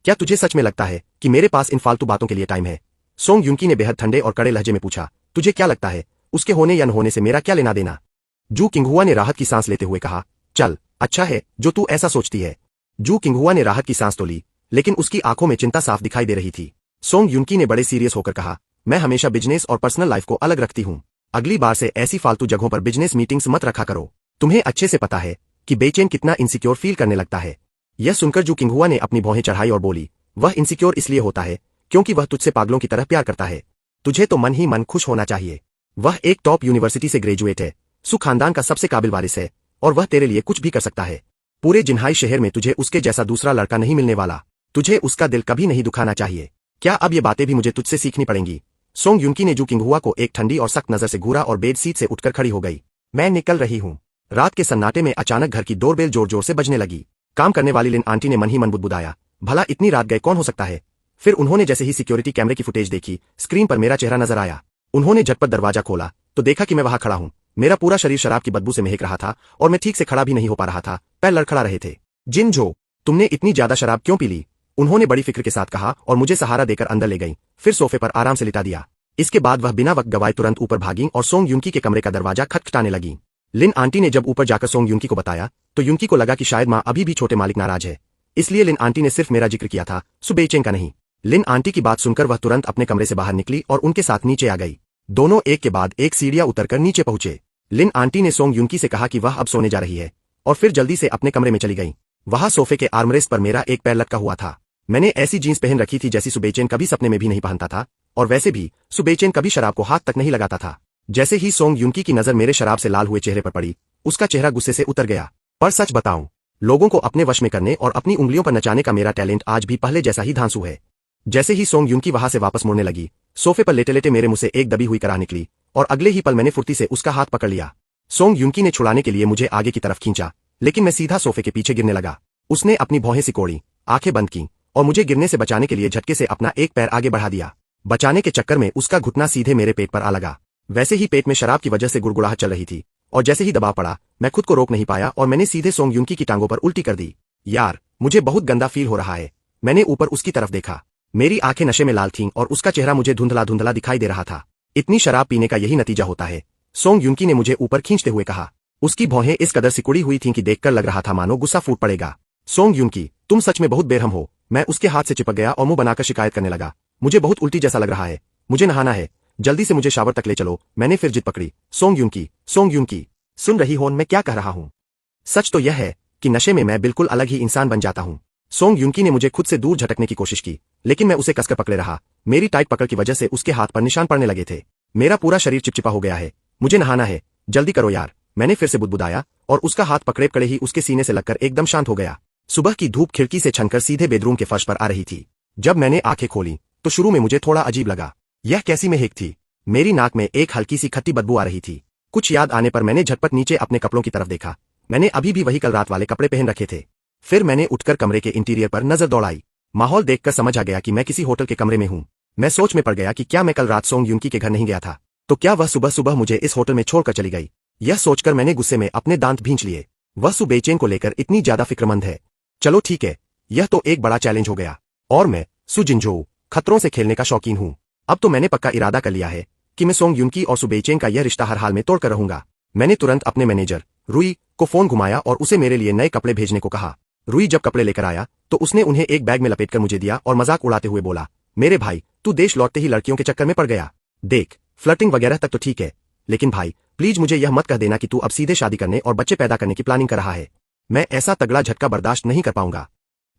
क्या तुझे सच में लगता है कि मेरे पास इन फालतू बातों के लिए टाइम है? सोंग युनकी ने बेहद ठंडे और कड़े लहजे में पूछा, तुझे क्या लगता है उसके होने या न होने से मेरा क्या लेना देना? जू किंगहुआ ने राहत की सांस लेते हुए कहा, चल अच्छा है जो तू ऐसा सोचती है। जू किंगहुआ ने राहत की सांस तो ली, लेकिन उसकी आंखों में चिंता साफ दिखाई दे रही थी। सोंग युनकी ने बड़े सीरियस होकर कहा, मैं हमेशा बिजनेस और पर्सनल लाइफ को अलग रखती हूँ। अगली बार से ऐसी फालतू जगहों पर बिजनेस मीटिंग्स मत रखा करो। तुम्हें अच्छे से पता है कि बेचैन कितना इनसिक्योर फील करने लगता है। यह सुनकर जू किंगहुआ ने अपनी भौहें चढ़ाई और बोली, वह इनसिक्योर इसलिए होता है क्योंकि वह तुझसे पागलों की तरह प्यार करता है। तुझे तो मन ही मन खुश होना चाहिए। वह एक टॉप यूनिवर्सिटी से ग्रेजुएट है, सु खानदान का सबसे काबिल वारिस है और वह तेरे लिए कुछ भी कर सकता है। पूरे जिन्हाई शहर में तुझे उसके जैसा दूसरा लड़का नहीं मिलने वाला। तुझे उसका दिल कभी नहीं दुखाना चाहिए। क्या अब ये बातें भी मुझे तुझसे सीखनी पड़ेंगी? सोंग युनकी ने जू किंगहुआ को एक ठंडी और सख्त नजर से घूरा और बेड सीट से उठकर खड़ी हो गई। मैं निकल रही हूँ। रात के सन्नाटे में अचानक घर की डोरबेल जोर जोर से बजने लगी। काम करने वाली लिन आंटी ने मन ही मन बुदबुदाया, भला इतनी रात गए कौन हो सकता है? फिर उन्होंने जैसे ही सिक्योरिटी कैमरे की फुटेज देखी, स्क्रीन पर मेरा चेहरा नजर आया। उन्होंने झटपट दरवाजा खोला तो देखा कि मैं वहां खड़ा हूँ। मेरा पूरा शरीर शराब की बदबू से महक रहा था और मैं ठीक से खड़ा भी नहीं हो पा रहा था, पैर लड़खड़ा रहे थे। जिन जो, तुमने इतनी ज्यादा शराब क्यों पी ली? उन्होंने बड़ी फिक्र के साथ कहा और मुझे सहारा देकर अंदर ले गई, फिर सोफे पर आराम से लिटा दिया। इसके बाद वह बिना वक्त गवाए तुरंत ऊपर भागी और सोंग युनकी के कमरे का दरवाजा खटखटाने लगी। लिन आंटी ने जब ऊपर जाकर सोंग युनकी को बताया तो युनकी को लगा कि शायद माँ अभी भी छोटे मालिक नाराज है, इसलिए लिन आंटी ने सिर्फ मेरा जिक्र किया था, सुबेचेन का नहीं। लिन आंटी की बात सुनकर वह तुरंत अपने कमरे से बाहर निकली और उनके साथ नीचे आ गई। दोनों एक के बाद एक सीढ़ियां उतरकर नीचे पहुंचे। लिन आंटी ने सोंग युनकी से कहा कि वह अब सोने जा रही है और फिर जल्दी से अपने कमरे में चली गई। वहां सोफे के आर्मरेस्ट पर मेरा एक पैर लटका हुआ था। मैंने ऐसी जीन्स पहन रखी थी जैसी सुबेचेन कभी सपने में भी नहीं पहनता था, और वैसे भी सुबेचेन कभी शराब को हाथ तक नहीं लगाता था। जैसे ही सोंग युनकी की नजर मेरे शराब से लाल हुए चेहरे पर पड़ी, उसका चेहरा गुस्से से उतर गया। पर सच बताऊं, लोगों को अपने वश में करने और अपनी उंगलियों पर नचाने का मेरा टैलेंट आज भी पहले जैसा ही धांसू है। जैसे ही सोंग युनकी वहां से वापस मुड़ने लगी, सोफे पर लेटे लेटे मेरे मुंह से एक दबी हुई कराह निकली और अगले ही पल मैंने फुर्ती से उसका हाथ पकड़ लिया। सोंग युनकी ने छुड़ाने के लिए मुझे आगे की तरफ खींचा, लेकिन मैं सीधा सोफे के पीछे गिरने लगा। उसने अपनी भौहें सिकोड़ी, आंखें बंद की और मुझे गिरने से बचाने के लिए झटके से अपना एक पैर आगे बढ़ा दिया। बचाने के चक्कर में उसका घुटना सीधे मेरे पेट पर आ लगा। वैसे ही पेट में शराब की वजह से गुड़गुड़ाहट चल रही थी और जैसे ही दबाव पड़ा, मैं खुद को रोक नहीं पाया और मैंने सीधे सोंग युनकी की टांगों पर उल्टी कर दी। यार, मुझे बहुत गंदा फील हो रहा है। मैंने ऊपर उसकी तरफ देखा। मेरी आंखें नशे में लाल थीं और उसका चेहरा मुझे धुंधला धुंधला दिखाई दे रहा था। इतनी शराब पीने का यही नतीजा होता है, सोंग युनकी ने मुझे ऊपर खींचते हुए कहा। उसकी भौहें इस कदर सिकुड़ी हुई थीं कि देखकर लग रहा था मानो गुस्सा फूट पड़ेगा। सोंग युनकी, तुम सच में बहुत बेरहम हो। मैं उसके हाथ से चिपक गया और मुंह बनाकर शिकायत करने लगा। मुझे बहुत उल्टी जैसा लग रहा है, मुझे नहाना है, जल्दी से मुझे शावर तक ले चलो। मैंने फिर जिद पकड़ी। सोंग युनकी, सुन रही हो मैं क्या कह रहा हूँ? सच तो यह है कि नशे में मैं बिल्कुल अलग ही इंसान बन जाता हूँ। सोंग युनकी ने मुझे खुद से दूर झटकने की कोशिश की, लेकिन मैं उसे कसकर पकड़े रहा। मेरी टाइट पकड़ की वजह से उसके हाथ पर निशान पड़ने लगे थे। मेरा पूरा शरीर चिपचिपा हो गया है, मुझे नहाना है, जल्दी करो यार। मैंने फिर से बुदबुदाया और उसका हाथ पकड़े पकड़े ही उसके सीने से लगकर एकदम शांत हो गया। सुबह की धूप खिड़की से छनकर सीधे बेडरूम के फर्श पर आ रही थी। जब मैंने आंखें खोली तो शुरू में मुझे थोड़ा अजीब लगा। यह कैसी महक थी? मेरी नाक में एक हल्की सी खट्टी बदबू आ रही थी। कुछ याद आने पर मैंने झटपट नीचे अपने कपड़ों की तरफ देखा। मैंने अभी भी वही कल रात वाले कपड़े पहन रखे थे। फिर मैंने उठकर कमरे के इंटीरियर पर नजर दौड़ाई। माहौल देखकर समझ आ गया कि मैं किसी होटल के कमरे में हूँ। मैं सोच में पड़ गया कि क्या मैं कल रात सोंग युनकी के घर नहीं गया था, तो क्या वह सुबह सुबह मुझे इस होटल में छोड़कर चली गई? यह सोचकर मैंने गुस्से में अपने दांत भींच लिए। वह सुबेचेन को लेकर इतनी ज्यादा फिक्रमंद है। चलो ठीक है, यह तो एक बड़ा चैलेंज हो गया। और मैं सु जिनजो, खतरों से खेलने का शौकीन हूँ। अब तो मैंने पक्का इरादा कर लिया है कि मैं सोंग युनकी और सुबेचेन का यह रिश्ता हर हाल में तोड़कर रहूंगा। मैंने तुरंत अपने मैनेजर रुई को फोन घुमाया और उसे मेरे लिए नए कपड़े भेजने को कहा। रुई जब कपड़े लेकर आया तो उसने उन्हें एक बैग में लपेटकर मुझे दिया और मजाक उड़ाते हुए बोला, मेरे भाई, तू देश लौटते ही लड़कियों के चक्कर में पड़ गया। देख, फ्लर्टिंग वगैरह तक तो ठीक है, लेकिन भाई प्लीज मुझे यह मत कह देना कि तू अब सीधे शादी करने और बच्चे पैदा करने की प्लानिंग कर रहा है। मैं ऐसा तगड़ा झटका बर्दाश्त नहीं कर पाऊंगा।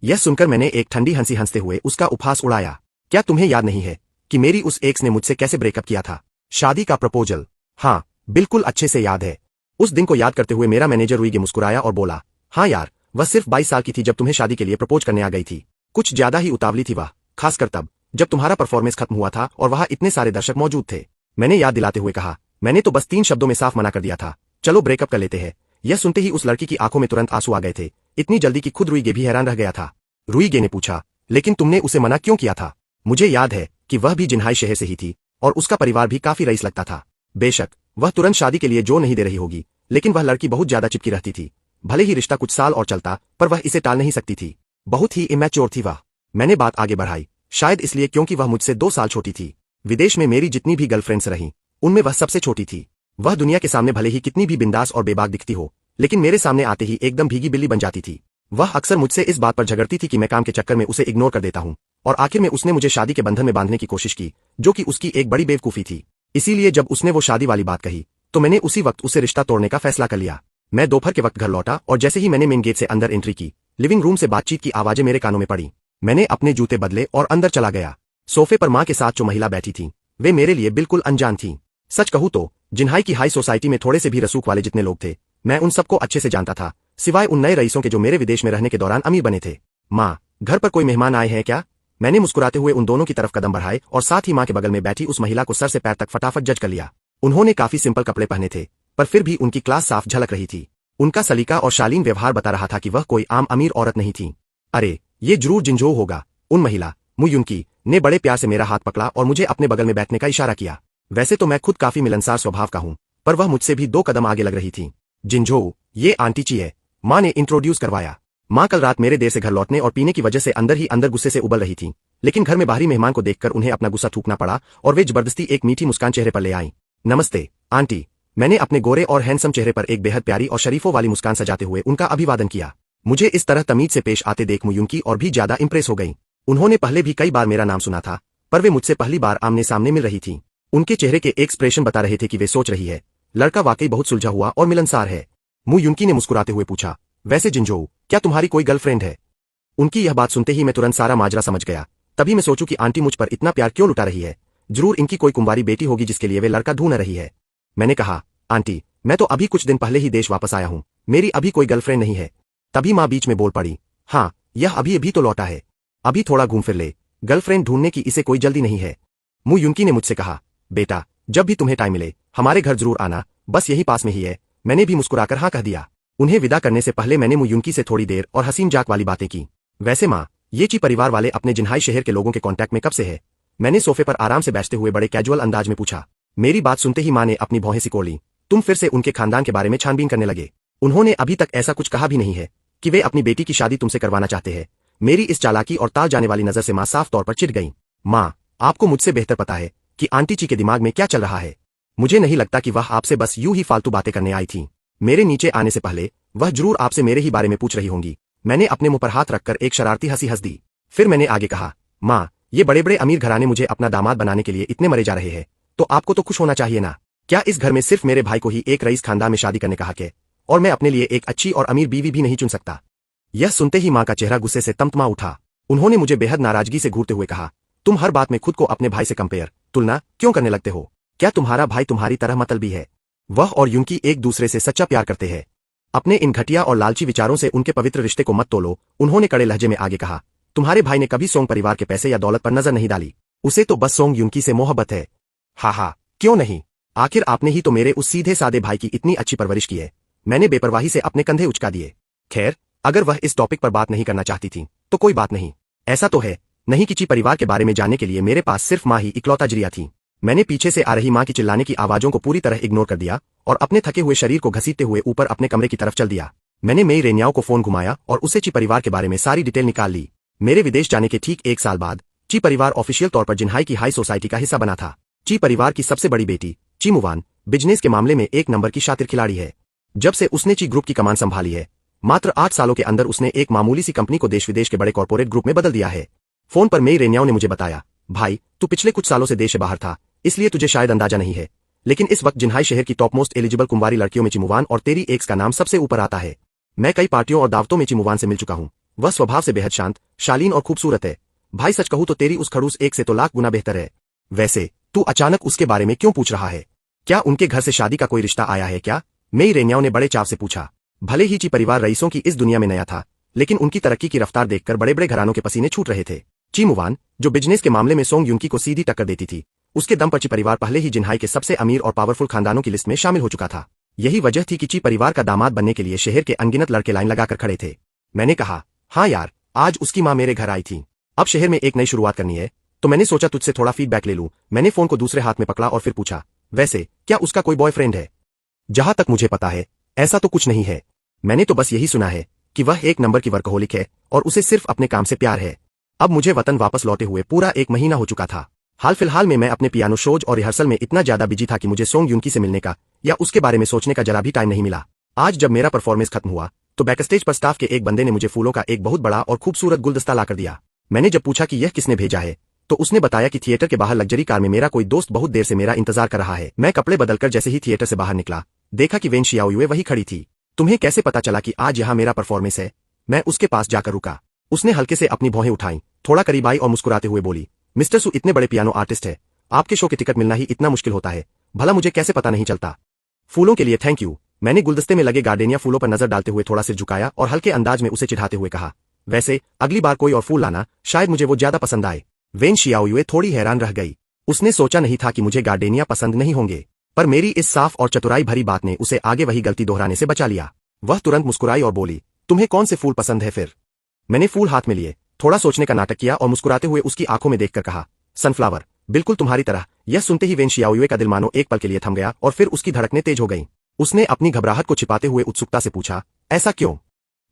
यह सुनकर मैंने एक ठंडी हंसी हंसते हुए उसका उपहास उड़ाया। क्या तुम्हें याद नहीं है कि मेरी उस एक्स ने मुझसे कैसे ब्रेकअप किया था? शादी का प्रपोजल। हाँ, बिल्कुल अच्छे से याद है। उस दिन को याद करते हुए मेरा मैनेजर रुई मुस्कुराया और बोला, हाँ यार, वह सिर्फ 22 साल की थी जब तुम्हें शादी के लिए प्रपोज करने आ गई थी। कुछ ज्यादा ही उतावली थी वह, खासकर तब जब तुम्हारा परफॉर्मेंस खत्म हुआ था और वहां इतने सारे दर्शक मौजूद थे। मैंने याद दिलाते हुए कहा, मैंने तो बस 3 शब्दों में साफ मना कर दिया था, चलो ब्रेकअप कर लेते हैं। यह सुनते ही उस लड़की की आंखों में तुरंत आंसू आ गए थे, इतनी जल्दी कि खुद रुईगे भी हैरान रह गया था। रुईगे ने पूछा, लेकिन तुमने उसे मना क्यों किया था? मुझे याद है कि वह भी जिन्हाई शहर से ही थी और उसका परिवार भी काफी रईस लगता था। बेशक वह तुरंत शादी के लिए जो नहीं दे रही होगी, लेकिन वह लड़की बहुत ज्यादा चिपकी रहती थी। भले ही रिश्ता कुछ साल और चलता, पर वह इसे टाल नहीं सकती थी। बहुत ही इमैच्योर थी वह। मैंने बात आगे बढ़ाई, शायद इसलिए क्योंकि वह मुझसे 2 साल छोटी थी। विदेश में मेरी जितनी भी गर्लफ्रेंड्स रहीं, उनमें वह सबसे छोटी थी। वह दुनिया के सामने भले ही कितनी भी बिंदास और बेबाक दिखती हो, लेकिन मेरे सामने आते ही एकदम भीगी बिल्ली बन जाती थी। वह अक्सर मुझसे इस बात पर झगड़ती थी कि मैं काम के चक्कर में उसे इग्नोर कर देता हूँ, और आखिर में उसने मुझे शादी के बंधन में बांधने की कोशिश की, जो कि उसकी एक बड़ी बेवकूफी थी। इसीलिए जब उसने वो शादी वाली बात कही तो मैंने उसी वक्त उसे रिश्ता तोड़ने का फैसला कर लिया। मैं दोपहर के वक्त घर लौटा और जैसे ही मैंने मेन गेट से अंदर एंट्री की, लिविंग रूम से बातचीत की आवाजें मेरे कानों में पड़ी। मैंने अपने जूते बदले और अंदर चला गया। सोफे पर माँ के साथ जो महिला बैठी थी, वे मेरे लिए बिल्कुल अनजान थी। सच कहूँ तो जिन्हाई की हाई सोसाइटी में थोड़े से भी रसूख वाले जितने लोग थे, मैं उन सबको अच्छे से जानता था, सिवाय उन नए रईसों के जो मेरे विदेश में रहने के दौरान अमीर बने थे। माँ, घर पर कोई मेहमान आए हैं क्या? मैंने मुस्कुराते हुए उन दोनों की तरफ कदम बढ़ाए और साथ ही माँ के बगल में बैठी उस महिला को सर से पैर तक फटाफट जज कर लिया। उन्होंने काफी सिंपल कपड़े पहने थे, पर फिर भी उनकी क्लास साफ झलक रही थी। उनका सलीका और शालीन व्यवहार बता रहा था कि वह कोई आम अमीर औरत नहीं थी। अरे, ये जरूर जिंजो होगा। उन महिला, मु युनकी, ने बड़े प्यार से मेरा हाथ पकड़ा और मुझे अपने बगल में बैठने का इशारा किया। वैसे तो मैं खुद काफी मिलनसार स्वभाव का हूँ, पर वह मुझसे भी 2 कदम आगे लग रही थी। जिंजो, ये आंटी ची है, माँ ने इंट्रोड्यूस करवाया। माँ कल रात मेरे देर से घर लौटने और पीने की वजह से अंदर ही अंदर गुस्से से उबल रही थी, लेकिन घर में बाहरी मेहमान को देखकर उन्हें अपना गुस्सा थूकना पड़ा और वे जबरदस्ती एक मीठी मुस्कान चेहरे पर ले आईं। नमस्ते, आंटी। मैंने अपने गोरे और हैंडसम चेहरे पर एक बेहद प्यारी और शरीफों वाली मुस्कान सजाते हुए उनका अभिवादन किया। मुझे इस तरह तमीज से पेश आते देख मु युनकी और भी ज्यादा इंप्रेस हो गई। उन्होंने पहले भी कई बार मेरा नाम सुना था, पर वे मुझसे पहली बार आमने सामने मिल रही थी। उनके चेहरे के एक्सप्रेशन बता रहे थे कि वे सोच रही है, लड़का वाकई बहुत सुलझा हुआ और मिलनसार है। मु युनकी ने मुस्कुराते हुए पूछा, वैसे जिंजो, क्या तुम्हारी कोई गर्लफ्रेंड है? उनकी यह बात सुनते ही मैं तुरंत सारा माजरा समझ गया। तभी मैं सोचूं कि आंटी मुझ पर इतना प्यार क्यों लुटा रही है। जरूर इनकी कोई कुंवारी बेटी होगी जिसके लिए वे लड़का ढूंढ रही है। मैंने कहा, आंटी, मैं तो अभी कुछ दिन पहले ही देश वापस आया हूँ, मेरी अभी कोई गर्लफ्रेंड नहीं है। तभी माँ बीच में बोल पड़ी, हाँ, यह अभी तो लौटा है, अभी थोड़ा घूम फिर ले, गर्लफ्रेंड ढूंढने की इसे कोई जल्दी नहीं है। मु युनकी ने मुझसे कहा, बेटा, जब भी तुम्हें टाइम मिले हमारे घर जरूर आना, बस यही पास में ही है। मैंने भी मुस्कुराकर हाँ कह दिया। उन्हें विदा करने से पहले मैंने मु युनकी से थोड़ी देर और हसीन जाक वाली बातें की। वैसे माँ, ये ची परिवार वाले अपने जिन्हाई शहर के लोगों के कांटेक्ट में कब से है? मैंने सोफे पर आराम से बैठते हुए बड़े कैजुअल अंदाज में पूछा। मेरी बात सुनते ही माँ ने अपनी भौहें सिकोड़ ली। तुम फिर से उनके खानदान के बारे में छानबीन करने लगे। उन्होंने अभी तक ऐसा कुछ कहा भी नहीं है कि वे अपनी बेटी की शादी तुमसे करवाना चाहते हैं। मेरी इस चालाकी और ताल जाने वाली नजर से माँ साफ तौर पर चिढ़ गई। माँ, आपको मुझसे बेहतर पता है कि आंटी ची के दिमाग में क्या चल रहा है। मुझे नहीं लगता कि वह आपसे बस यूं ही फालतू बातें करने आई थी। मेरे नीचे आने से पहले वह जरूर आपसे मेरे ही बारे में पूछ रही होंगी। मैंने अपने मुंह पर हाथ रखकर एक शरारती हंसी हंस दी। फिर मैंने आगे कहा, माँ, ये बड़े बड़े अमीर घराने मुझे अपना दामाद बनाने के लिए इतने मरे जा रहे हैं, तो आपको तो खुश होना चाहिए ना। क्या इस घर में सिर्फ मेरे भाई को ही एक रईस खानदान में शादी करने का हक है और मैं अपने लिए एक अच्छी और अमीर बीवी भी नहीं चुन सकता? यह सुनते ही माँ का चेहरा गुस्से से तमतमा उठा। उन्होंने मुझे बेहद नाराजगी से घूरते हुए कहा, तुम हर बात में खुद को अपने भाई से कंपेयर, तुलना क्यों करने लगते हो? क्या तुम्हारा भाई तुम्हारी तरह मतलबी है? वह और युनकी एक दूसरे से सच्चा प्यार करते हैं। अपने इन घटिया और लालची विचारों से उनके पवित्र रिश्ते को मत तोलो। उन्होंने कड़े लहजे में आगे कहा, तुम्हारे भाई ने कभी सोंग परिवार के पैसे या दौलत पर नजर नहीं डाली, उसे तो बस सोंग युनकी से मोहब्बत है। हा, क्यों नहीं? आखिर आपने ही तो मेरे उस सीधे सादे भाई की इतनी अच्छी परवरिश की है। मैंने बेपरवाही से अपने कंधे उचका दिए। खैर, अगर वह इस टॉपिक पर बात नहीं करना चाहती थी तो कोई बात नहीं। ऐसा तो है नहीं कि ची परिवार के बारे में जानने के लिए मेरे पास सिर्फ माँ ही इकलौता जरिया थी। मैंने पीछे से आ रही माँ की चिल्लाने की आवाजों को पूरी तरह इग्नोर कर दिया और अपने थके हुए शरीर को घसीटते हुए ऊपर अपने कमरे की तरफ चल दिया। मैंने मेई रेन्याओ को फोन घुमाया और उसे ची परिवार के बारे में सारी डिटेल निकाल ली। मेरे विदेश जाने के ठीक 1 साल बाद ची परिवार ऑफिशियल तौर पर जिन्हाई की हाई सोसाइटी का हिस्सा बना था। ची परिवार की सबसे बड़ी बेटी ची मुवान बिजनेस के मामले में 1 नंबर की शातिर खिलाड़ी है। जब से उसने ची ग्रुप की कमान संभाली है, मात्र 8 सालों के अंदर उसने एक मामूली सी कंपनी को देश विदेश के बड़े कॉर्पोरेट ग्रुप में बदल दिया है। फोन पर मेई रेन्याओ ने मुझे बताया, भाई, तू पिछले कुछ सालों से देश से बाहर था, इसलिए तुझे शायद अंदाजा नहीं है, लेकिन इस वक्त जिन्हाई शहर की टॉप मोस्ट एलिजिबल कुंवारी लड़कियों में चिमुवान और तेरी एक्स का नाम सबसे ऊपर आता है। मैं कई पार्टियों और दावतों में चिमुवान से मिल चुका हूँ। वह स्वभाव से बेहद शांत, शालीन और खूबसूरत है। भाई सच कहूँ तो तेरी उस खड़ूस एक से तो लाख गुना बेहतर है। वैसे तू अचानक उसके बारे में क्यों पूछ रहा है? क्या उनके घर से शादी का कोई रिश्ता आया है क्या? मेई रेन्याओ ने बड़े चाव से पूछा। भले ही ची परिवार रईसों की इस दुनिया में नया था, लेकिन उनकी तरक्की की रफ्तार देखकर बड़े बड़े घरानों के पसीने छूट रहे थे। ची मुवान, जो बिजनेस के मामले में सोंग युनकी को सीधी टक्कर देती थी, उसके दम पर ची परिवार पहले ही जिन्हाई के सबसे अमीर और पावरफुल खानदानों की लिस्ट में शामिल हो चुका था। यही वजह थी कि ची परिवार का दामाद बनने के लिए शहर के अनगिनत लड़के लाइन लगाकर खड़े थे। मैंने कहा, हाँ यार, आज उसकी माँ मेरे घर आई थी। अब शहर में एक नई शुरुआत करनी है, तो मैंने सोचा तुझसे थोड़ा फीडबैक ले लूं। मैंने फोन को दूसरे हाथ में पकड़ा और फिर पूछा, वैसे क्या उसका कोई बॉयफ्रेंड है? जहां तक मुझे पता है, ऐसा तो कुछ नहीं है। मैंने तो बस यही सुना है कि वह 1 नंबर की वर्कहोलिक है और उसे सिर्फ अपने काम से प्यार है। अब मुझे वतन वापस लौटे हुए पूरा 1 महीना हो चुका था। हाल फिलहाल में मैं अपने पियानो शोज और रिहर्सल में इतना ज्यादा बिजी था कि मुझे सोंग युनकी से मिलने का या उसके बारे में सोचने का जरा भी टाइम नहीं मिला। आज जब मेरा परफॉर्मेंस खत्म हुआ तो बैकस्टेज पर स्टाफ के एक बंदे ने मुझे फूलों का एक बहुत बड़ा और खूबसूरत गुलदस्ता लाकर दिया। मैंने जब पूछा कि यह किसने भेजा है, तो उसने बताया कि थिएटर के बाहर लग्जरी कार में मेरा कोई दोस्त बहुत देर से मेरा इंतजार कर रहा है। मैं कपड़े बदलकर जैसे ही थिएटर से बाहर निकला, देखा कि वेन शियाओयुए वही खड़ी थी। तुम्हें कैसे पता चला कि आज यहाँ मेरा परफॉर्मेंस है? मैं उसके पास जाकर रुका। उसने हल्के से अपनी भौहें उठाई, थोड़ा करीब आई और मुस्कुराते हुए बोली, मिस्टर सु इतने बड़े पियानो आर्टिस्ट है, आपके शो के टिकट मिलना ही इतना मुश्किल होता है, भला मुझे कैसे पता नहीं चलता? फूलों के लिए थैंक यू। मैंने गुलदस्ते में लगे गार्डेनिया फूलों पर नजर डालते हुए थोड़ा सिर झुकाया और हल्के अंदाज में उसे चिढ़ाते हुए कहा, वैसे अगली बार कोई और फूल लाना, शायद मुझे वो ज्यादा पसंद आए। वेन शियाओयुए थोड़ी हैरान रह गई। उसने सोचा नहीं था कि मुझे गार्डेनिया पसंद नहीं होंगे, पर मेरी इस साफ और चतुराई भरी बात ने उसे आगे वही गलती दोहराने से बचा लिया। वह तुरंत मुस्कुराई और बोली, तुम्हें कौन से फूल पसंद है फिर? मैंने फूल हाथ में लिए, थोड़ा सोचने का नाटक किया और मुस्कुराते हुए उसकी आंखों में देखकर कहा, सनफ्लावर, बिल्कुल तुम्हारी तरह। यह सुनते ही वेन शियाओयुए का दिल मानो एक पल के लिए थम गया और फिर उसकी धड़कनें तेज हो गईं। उसने अपनी घबराहट को छिपाते हुए उत्सुकता से पूछा, ऐसा क्यों?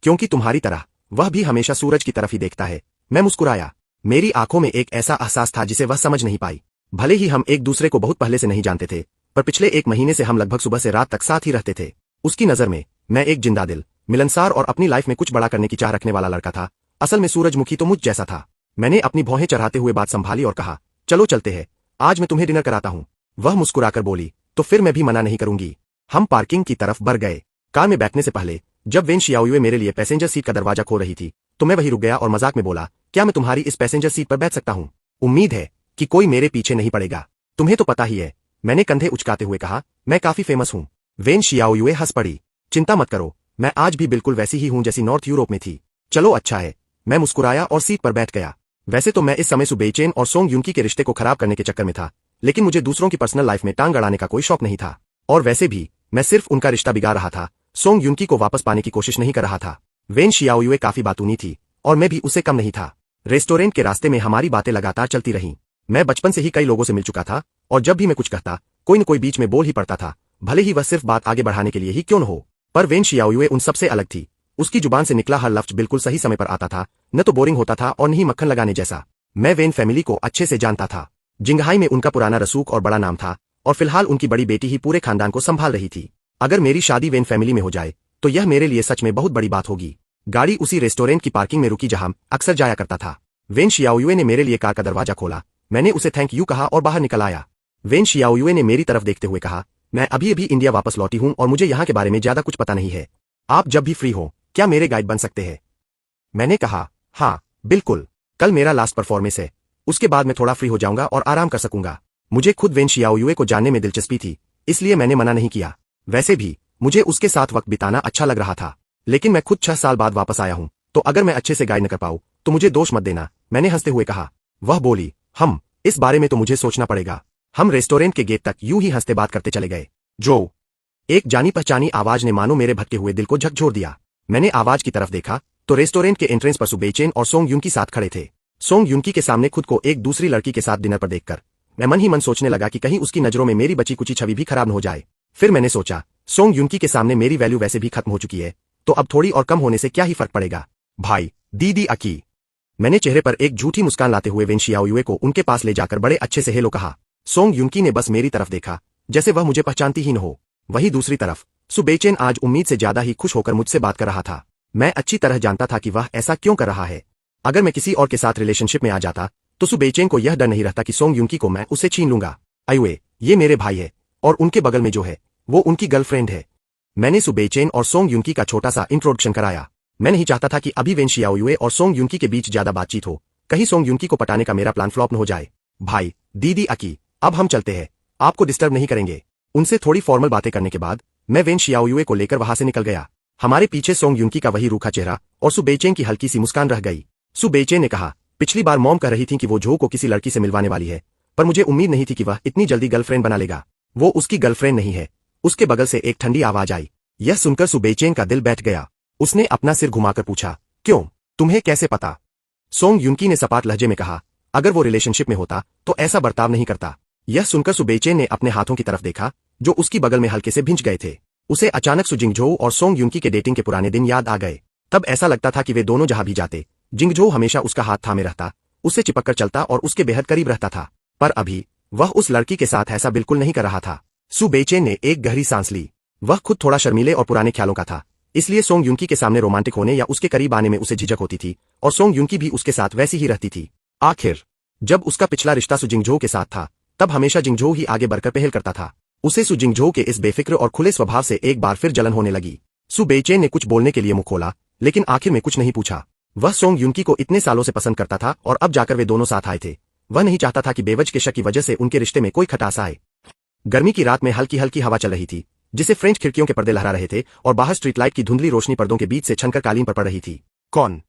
क्योंकि तुम्हारी तरह वह भी हमेशा सूरज की तरफ ही देखता है। मैं मुस्कुराया। मेरी आंखों में एक ऐसा एहसास था जिसे वह समझ नहीं पाई। भले ही हम एक दूसरे को बहुत पहले से नहीं जानते थे, पर पिछले 1 महीने से हम लगभग सुबह से रात तक साथ ही रहते थे। उसकी नजर में मैं एक जिंदा दिल, मिलनसार और अपनी लाइफ में कुछ बड़ा करने की चाह रखने वाला लड़का था। असल में सूरजमुखी तो मुझ जैसा था। मैंने अपनी भौहें चढ़ाते हुए बात संभाली और कहा, चलो चलते हैं, आज मैं तुम्हें डिनर कराता हूँ। वह मुस्कुराकर बोली, तो फिर मैं भी मना नहीं करूंगी। हम पार्किंग की तरफ बढ़ गए। कार में बैठने से पहले जब वेन शियाओयुए मेरे लिए पैसेंजर सीट का दरवाजा खोल रही थी, तो मैं वहीं रुक गया और मजाक में बोला, क्या मैं तुम्हारी इस पैसेंजर सीट पर बैठ सकता हूँ? उम्मीद है कि कोई मेरे पीछे नहीं पड़ेगा। तुम्हें तो पता ही है, मैंने कंधे उचकाते हुए कहा, मैं काफी फेमस हूँ। वेन शियाओयुए हंस पड़ी। चिंता मत करो, मैं आज भी बिल्कुल वैसी ही हूँ जैसी नॉर्थ यूरोप में थी। चलो अच्छा है। मैं मुस्कुराया और सीट पर बैठ गया। वैसे तो मैं इस समय सुबेचेन और सोंग युनकी के रिश्ते को खराब करने के चक्कर में था, लेकिन मुझे दूसरों की पर्सनल लाइफ में टांग अड़ाने का कोई शौक नहीं था। और वैसे भी मैं सिर्फ उनका रिश्ता बिगाड़ रहा था, सोंग युनकी को वापस पाने की कोशिश नहीं कर रहा था। वेन शियाओयुए काफी बातूनी थी और मैं भी उससे कम नहीं था। रेस्टोरेंट के रास्ते में हमारी बातें लगातार चलती रहीं। मैं बचपन से ही कई लोगों से मिल चुका था और जब भी मैं कुछ कहता, कोई न कोई बीच में बोल ही पड़ता था, भले ही वह सिर्फ बात आगे बढ़ाने के लिए ही क्यों न हो। पर वेन शियाओयुए उन सबसे अलग थी। उसकी जुबान से निकला हर लफ्ज बिल्कुल सही समय पर आता था, न तो बोरिंग होता था और न ही मक्खन लगाने जैसा। मैं वेन फैमिली को अच्छे से जानता था। जिंगहाई में उनका पुराना रसूख और बड़ा नाम था और फिलहाल उनकी बड़ी बेटी ही पूरे खानदान को संभाल रही थी। अगर मेरी शादी वेन फैमिली में हो जाए तो यह मेरे लिए सच में बहुत बड़ी बात होगी। गाड़ी उसी रेस्टोरेंट की पार्किंग में रुकी जहां अक्सर जाया करता था। वेन शियाओयुए ने मेरे लिए कार का दरवाजा खोला। मैंने उसे थैंक यू कहा और बाहर निकल आया। वेन शियाओयुए ने मेरी तरफ देखते हुए कहा, मैं अभी अभी इंडिया वापस लौटी हूं और मुझे यहाँ के बारे में ज्यादा कुछ पता नहीं है। आप जब भी फ्री हो क्या मेरे गाइड बन सकते हैं? मैंने कहा, हाँ बिल्कुल, कल मेरा लास्ट परफॉर्मेंस है, उसके बाद मैं थोड़ा फ्री हो जाऊंगा और आराम कर सकूंगा। मुझे खुद वेन शियाओयुए को जानने में दिलचस्पी थी, इसलिए मैंने मना नहीं किया। वैसे भी मुझे उसके साथ वक्त बिताना अच्छा लग रहा था, लेकिन मैं खुद 6 साल बाद वापस आया हूं, तो अगर मैं अच्छे से गाइड न कर पाऊं तो मुझे दोष मत देना, मैंने हंसते हुए कहा। वह बोली, इस बारे में तो मुझे सोचना पड़ेगा। हम रेस्टोरेंट के गेट तक यूं ही हंसते बात करते चले गए। जो एक जानी पहचानी आवाज ने मानो मेरे भटके हुए दिल को झकझोर दिया। मैंने आवाज की तरफ देखा तो रेस्टोरेंट के एंट्रेंस पर सुबेचेन और सोंग युनकी साथ खड़े थे। सोंग युनकी के सामने खुद को एक दूसरी लड़की के साथ डिनर पर देखकर मैं मन ही मन सोचने लगा कि कहीं उसकी नजरों में मेरी बची कुची छवि भी खराब न हो जाए। फिर मैंने सोचा, सोंग युनकी के सामने मेरी वैल्यू वैसे भी खत्म हो चुकी है, तो अब थोड़ी और कम होने से क्या ही फर्क पड़ेगा। भाई, दीदी अकी। मैंने चेहरे पर एक झूठी मुस्कान लाते हुए वेन शियाओयुए को उनके पास ले जाकर बड़े अच्छे से हेलो कहा। सोंग युनकी ने बस मेरी तरफ देखा, जैसे वह मुझे पहचानती ही न हो। वहीं दूसरी तरफ सुबेचेन आज उम्मीद से ज्यादा ही खुश होकर मुझसे बात कर रहा था। मैं अच्छी तरह जानता था कि वह ऐसा क्यों कर रहा है। अगर मैं किसी और के साथ रिलेशनशिप में आ जाता तो सुबेचेन को यह डर नहीं रहता कि सोंग युनकी को मैं उससे छीन लूंगा। अयुए, ये मेरे भाई है और उनके बगल में जो है वो उनकी गर्लफ्रेंड है। मैंने सुबेचेन और सोंग युनकी का छोटा सा इंट्रोडक्शन कराया। मैं नहीं चाहता था कि अभी वेन शियाओयुए और सोंग युनकी के बीच ज्यादा बातचीत हो, कहीं सोंग युनकी को पटाने का मेरा प्लान फ्लॉप न हो जाए। भाई, दीदी अकी, अब हम चलते हैं, आपको डिस्टर्ब नहीं करेंगे। उनसे थोड़ी फॉर्मल बातें करने के बाद मैं वेन शियाओयुए को लेकर वहां से निकल गया। हमारे पीछे सोंग युनकी का वही रूखा चेहरा और सुबेचेन की हल्की सी मुस्कान रह गई। सुबेचेन ने कहा, पिछली बार मॉम कह रही थी कि वो जो को किसी लड़की से मिलवाने वाली है, पर मुझे उम्मीद नहीं थी कि वह इतनी जल्दी गर्लफ्रेंड बना लेगा। वो उसकी गर्लफ्रेंड नहीं है। उसके बगल से एक ठंडी आवाज आई। यह सुनकर सुबेचेन का दिल बैठ गया। उसने अपना सिर घुमाकर पूछा, क्यों, तुम्हें कैसे पता? सोंग युनकी ने सपाट लहजे में कहा, अगर वो रिलेशनशिप में होता तो ऐसा बर्ताव नहीं करता। यह सुनकर सुबेचेन ने अपने हाथों की तरफ देखा जो उसकी बगल में हल्के से भिंच गए थे। उसे अचानक सुजिंगझोउ और सोंग युनकी के डेटिंग के पुराने दिन याद आ गए। तब ऐसा लगता था कि वे दोनों जहां भी जाते, जिंगझोउ हमेशा उसका हाथ थामे रहता, उससे चिपककर चलता और उसके बेहद करीब रहता था। पर अभी वह उस लड़की के साथ ऐसा बिल्कुल नहीं कर रहा था। सुबेचेन ने एक गहरी सांस ली। वह खुद थोड़ा शर्मीले और पुराने ख्यालों का था, इसलिए सोंग युनकी के सामने रोमांटिक होने या उसके करीब आने में उसे झिझक होती थी और सोंग युनकी भी उसके साथ वैसी ही रहती थी। आखिर जब उसका पिछला रिश्ता सुजिंगझोउ के साथ था, तब हमेशा जिंगझोउ ही आगे बढ़कर पहल करता था। उसे सुजिंगझोउ के इस बेफिक्र और खुले स्वभाव से एक बार फिर जलन होने लगी। सुबेचेन ने कुछ बोलने के लिए मुंह खोला, लेकिन आखिर में कुछ नहीं पूछा। वह सोंग युनकी को इतने सालों से पसंद करता था और अब जाकर वे दोनों साथ आए थे। वह नहीं चाहता था कि बेवजह के शक की वजह से उनके रिश्ते में कोई खटास आए। गर्मी की रात में हल्की हल्की हवा चल रही थी, जिसे फ्रेंच खिड़कियों के पर्दे लहरा रहे थे और बाहर स्ट्रीट लाइट की धुंधली रोशनी पर्दों के बीच से छनकर कालीन पर पड़ रही थी। कौन?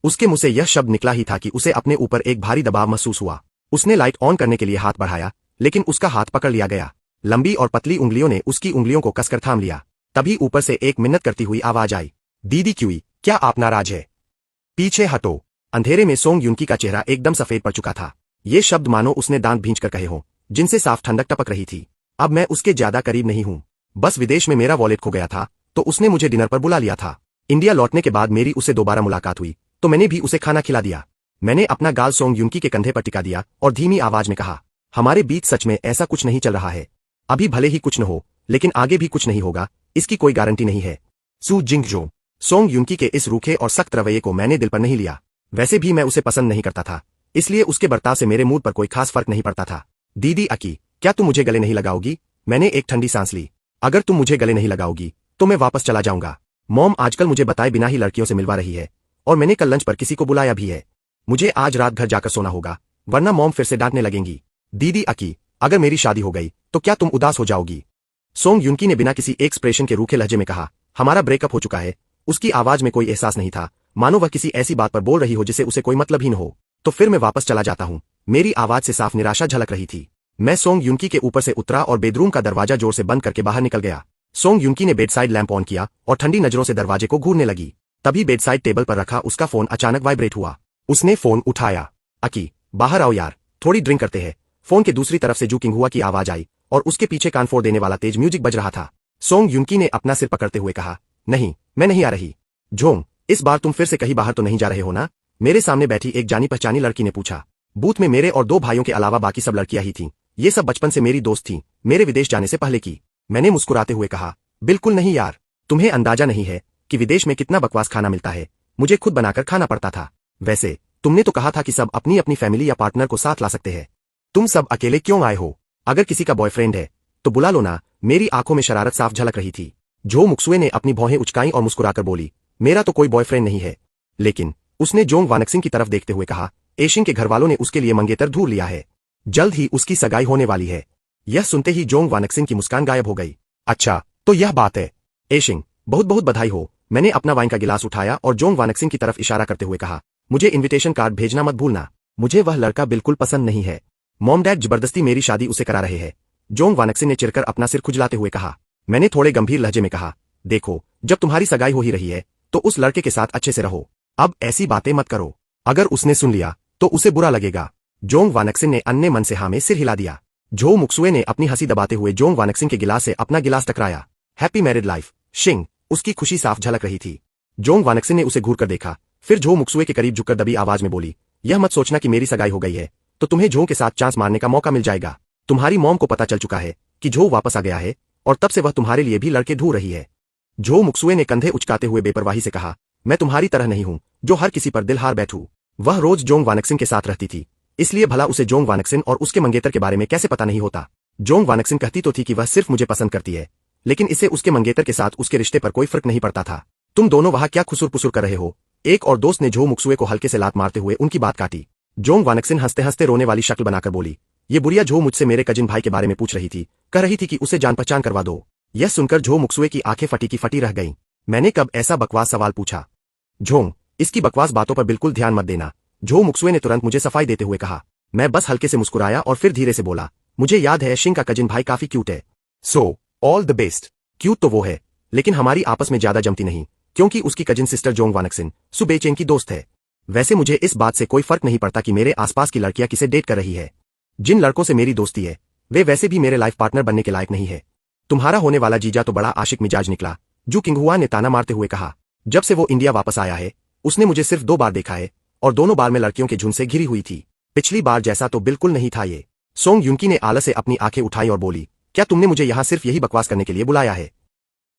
उसके मुंह से यह शब्द निकला ही था कि उसे अपने ऊपर एक भारी दबाव महसूस हुआ। उसने लाइट ऑन करने के लिए हाथ बढ़ाया, लेकिन उसका हाथ पकड़ लिया गया। लंबी और पतली उंगलियों ने उसकी उंगलियों को कसकर थाम लिया। तभी ऊपर से एक मिन्नत करती हुई आवाज आई, दीदी क्यूई, क्या आप नाराज है? पीछे हटो। अंधेरे में सोंग युनकी का चेहरा एकदम सफेद पड़ चुका था। ये शब्द मानो उसने दांत भींच कर कहे हों, जिनसे साफ ठंडक टपक रही थी। अब मैं उसके ज्यादा करीब नहीं हूं। बस विदेश में मेरा वॉलेट खो गया था, तो उसने मुझे डिनर पर बुला लिया था। इंडिया लौटने के बाद मेरी उससे दोबारा मुलाकात हुई, तो मैंने भी उसे खाना खिला दिया। मैंने अपना गाल सोंग युनकी के कंधे पर टिका दिया और धीमी आवाज में कहा, हमारे बीच सच में ऐसा कुछ नहीं चल रहा है। अभी भले ही कुछ न हो, लेकिन आगे भी कुछ नहीं होगा, इसकी कोई गारंटी नहीं है। सू जिंगजो। सोंग युनकी के इस रूखे और सख्त रवैये को मैंने दिल पर नहीं लिया। वैसे भी मैं उसे पसंद नहीं करता था, इसलिए उसके बर्ताव से मेरे मूड पर कोई खास फर्क नहीं पड़ता था। दीदी अकी, क्या तुम मुझे गले नहीं लगाओगी? मैंने एक ठंडी सांस ली। अगर तुम मुझे गले नहीं लगाओगी तो मैं वापस चला जाऊंगा। मॉम आजकल मुझे बताए बिना ही लड़कियों से मिलवा रही है, और मैंने कल लंच पर किसी को बुलाया भी है। मुझे आज रात घर जाकर सोना होगा, वरना मॉम फिर से डांटने लगेंगी। दीदी अकी, अगर मेरी शादी हो गई तो क्या तुम उदास हो जाओगी? सोंग युनकी ने बिना किसी एक्सप्रेशन के रूखे लहजे में कहा। हमारा ब्रेकअप हो चुका है। उसकी आवाज में कोई एहसास नहीं था, मानो वह किसी ऐसी बात पर बोल रही हो जिसे उसे कोई मतलब ही न हो। तो फिर मैं वापस चला जाता हूं। मेरी आवाज से साफ निराशा झलक रही थी। मैं सोंग युनकी के ऊपर से उतरा और बेडरूम का दरवाजा जोर से बंद करके बाहर निकल गया। सोंग युनकी ने बेडसाइड लैंप ऑन किया और ठंडी नजरों से दरवाजे को घूरने लगी। तभी बेडसाइड टेबल पर रखा उसका फोन अचानक वाइब्रेट हुआ। उसने फोन उठाया। अकी, बाहर आओ यार, थोड़ी ड्रिंक करते हैं। फोन के दूसरी तरफ से जू किंगहुआ की आवाज आई और उसके पीछे कान फोड़ देने वाला तेज म्यूजिक बज रहा था। सोंग युनकी ने अपना सिर पकड़ते हुए कहा, नहीं, मैं नहीं आ रही। झोंग, इस बार तुम फिर से कहीं बाहर तो नहीं जा रहे हो ना? मेरे सामने बैठी एक जानी पहचानी लड़की ने पूछा। बूथ में मेरे और 2 भाइयों के अलावा बाकी सब लड़कियां ही थीं। ये सब बचपन से मेरी दोस्त थीं, मेरे विदेश जाने से पहले की। मैंने मुस्कुराते हुए कहा, बिल्कुल नहीं यार, तुम्हें अंदाजा नहीं है कि विदेश में कितना बकवास खाना मिलता है। मुझे खुद बनाकर खाना पड़ता था। वैसे तुमने तो कहा था कि सब अपनी अपनी फैमिली या पार्टनर को साथ ला सकते हैं। तुम सब अकेले क्यों आए हो? अगर किसी का बॉयफ्रेंड है तो बुला लो ना। मेरी आंखों में शरारत साफ झलक रही थी। जो मुक्सुए ने अपनी भौहें उचकाई और मुस्कुराकर बोली, मेरा तो कोई बॉयफ्रेंड नहीं है। लेकिन उसने जोंग वानक्सिंग की तरफ देखते हुए कहा, एशिंग के घरवालों ने उसके लिए मंगेतर ढूंढ लिया है। जल्द ही उसकी सगाई होने वाली है। यह सुनते ही जोंग वानक्सिंग की मुस्कान गायब हो गई। अच्छा, तो यह बात है। एशिंग, बहुत बहुत बधाई हो। मैंने अपना वाइन का गिलास उठाया और जोंग वानक्सिंग की तरफ इशारा करते हुए कहा, मुझे इन्विटेशन कार्ड भेजना मत भूलना। मुझे वह लड़का बिल्कुल पसंद नहीं है। मॉम डैड जबरदस्ती मेरी शादी उसे करा रहे हैं। जोंग वानक्सिंग ने चिरकर अपना सिर खुजलाते हुए कहा। मैंने थोड़े गंभीर लहजे में कहा, देखो, जब तुम्हारी सगाई हो ही रही है तो उस लड़के के साथ अच्छे से रहो। अब ऐसी बातें मत करो। अगर उसने सुन लिया तो उसे बुरा लगेगा। जोंग वानक्सिंग ने अन्य मन से हाँ में सिर हिला दिया। जो मुक्सुए ने अपनी हंसी दबाते हुए जोंग वानक्सिंग के गिलास से अपना गिलास टकराया। हैप्पी मैरिड लाइफ, शिंग। उसकी खुशी साफ झलक रही थी। जोंग वानक्सिंग ने उसे घूरकर देखा, फिर झो मुक्सुए के करीब झुककर दबी आवाज में बोली, यह मत सोचना कि मेरी सगाई हो गई है तो तुम्हें झो के साथ चांस मारने का मौका मिल जाएगा। तुम्हारी मॉम को पता चल चुका है कि झो वापस आ गया है और तब से वह तुम्हारे लिए भी लड़के ढूंढ रही है। झो मुक्सुए ने कंधे उचकाते हुए बेपरवाही से कहा, मैं तुम्हारी तरह नहीं हूं जो हर किसी पर दिल हार बैठूं। वह रोज जोंग वानक्सिंग के साथ रहती थी, इसलिए भला उसे जोंग वानक्सिंग और उसके मंगेतर के बारे में कैसे पता नहीं होता। जोंग वानक्सिंग कहती तो थी कि वह सिर्फ मुझे पसंद करती है, लेकिन इससे उसके मंगेतर के साथ उसके रिश्ते पर कोई फर्क नहीं पड़ता था। तुम दोनों वहां क्या खुसुर पुसुर कर रहे हो? एक और दोस्त ने झो मुक्सुए को हल्के से लात मारते हुए उनकी बात काटी। जोंग वानक्सिंग हंसते हंसते रोने वाली शक्ल बनाकर बोली, ये बुढ़िया झो मुझसे मेरे कजिन भाई के बारे में पूछ रही थी, कह रही थी कि उसे जान पहचान करवा दो। यह सुनकर झो मुक्सुए की आंखें फटी की फटी रह गईं। मैंने कब ऐसा बकवास सवाल पूछा? झोंग, इसकी बकवास बातों पर बिल्कुल ध्यान मत देना। झो मुक्सुए ने तुरंत मुझे सफाई देते हुए कहा। मैं बस हल्के से मुस्कुराया और फिर धीरे से बोला, मुझे याद है शिंग का कजिन भाई काफी क्यूट है। So all the best. Cute तो वो है, लेकिन हमारी आपस में ज्यादा जमती नहीं, क्योंकि उसकी कजिन सिस्टर जोंग वानक्सिंग सुबेचेंग की दोस्त है। वैसे मुझे इस बात से कोई फर्क नहीं पड़ता कि मेरे आसपास की लड़कियां किसे डेट कर रही है। जिन लड़कों से मेरी दोस्ती है वे वैसे भी मेरे लाइफ पार्टनर बनने के लायक नहीं है। तुम्हारा होने वाला जीजा तो बड़ा आशिक मिजाज निकला, जू किंगहुआ ने ताना मारते हुए कहा। जब से वो इंडिया वापस आया है उसने मुझे सिर्फ 2 बार देखा है और दोनों बार में लड़कियों के झुंड से घिरी हुई थी। पिछली बार जैसा तो बिल्कुल नहीं था ये। सोंग युनकी ने आलस से अपनी आंखें उठाई और बोली, क्या तुमने मुझे यहां सिर्फ यही बकवास करने के लिए बुलाया है?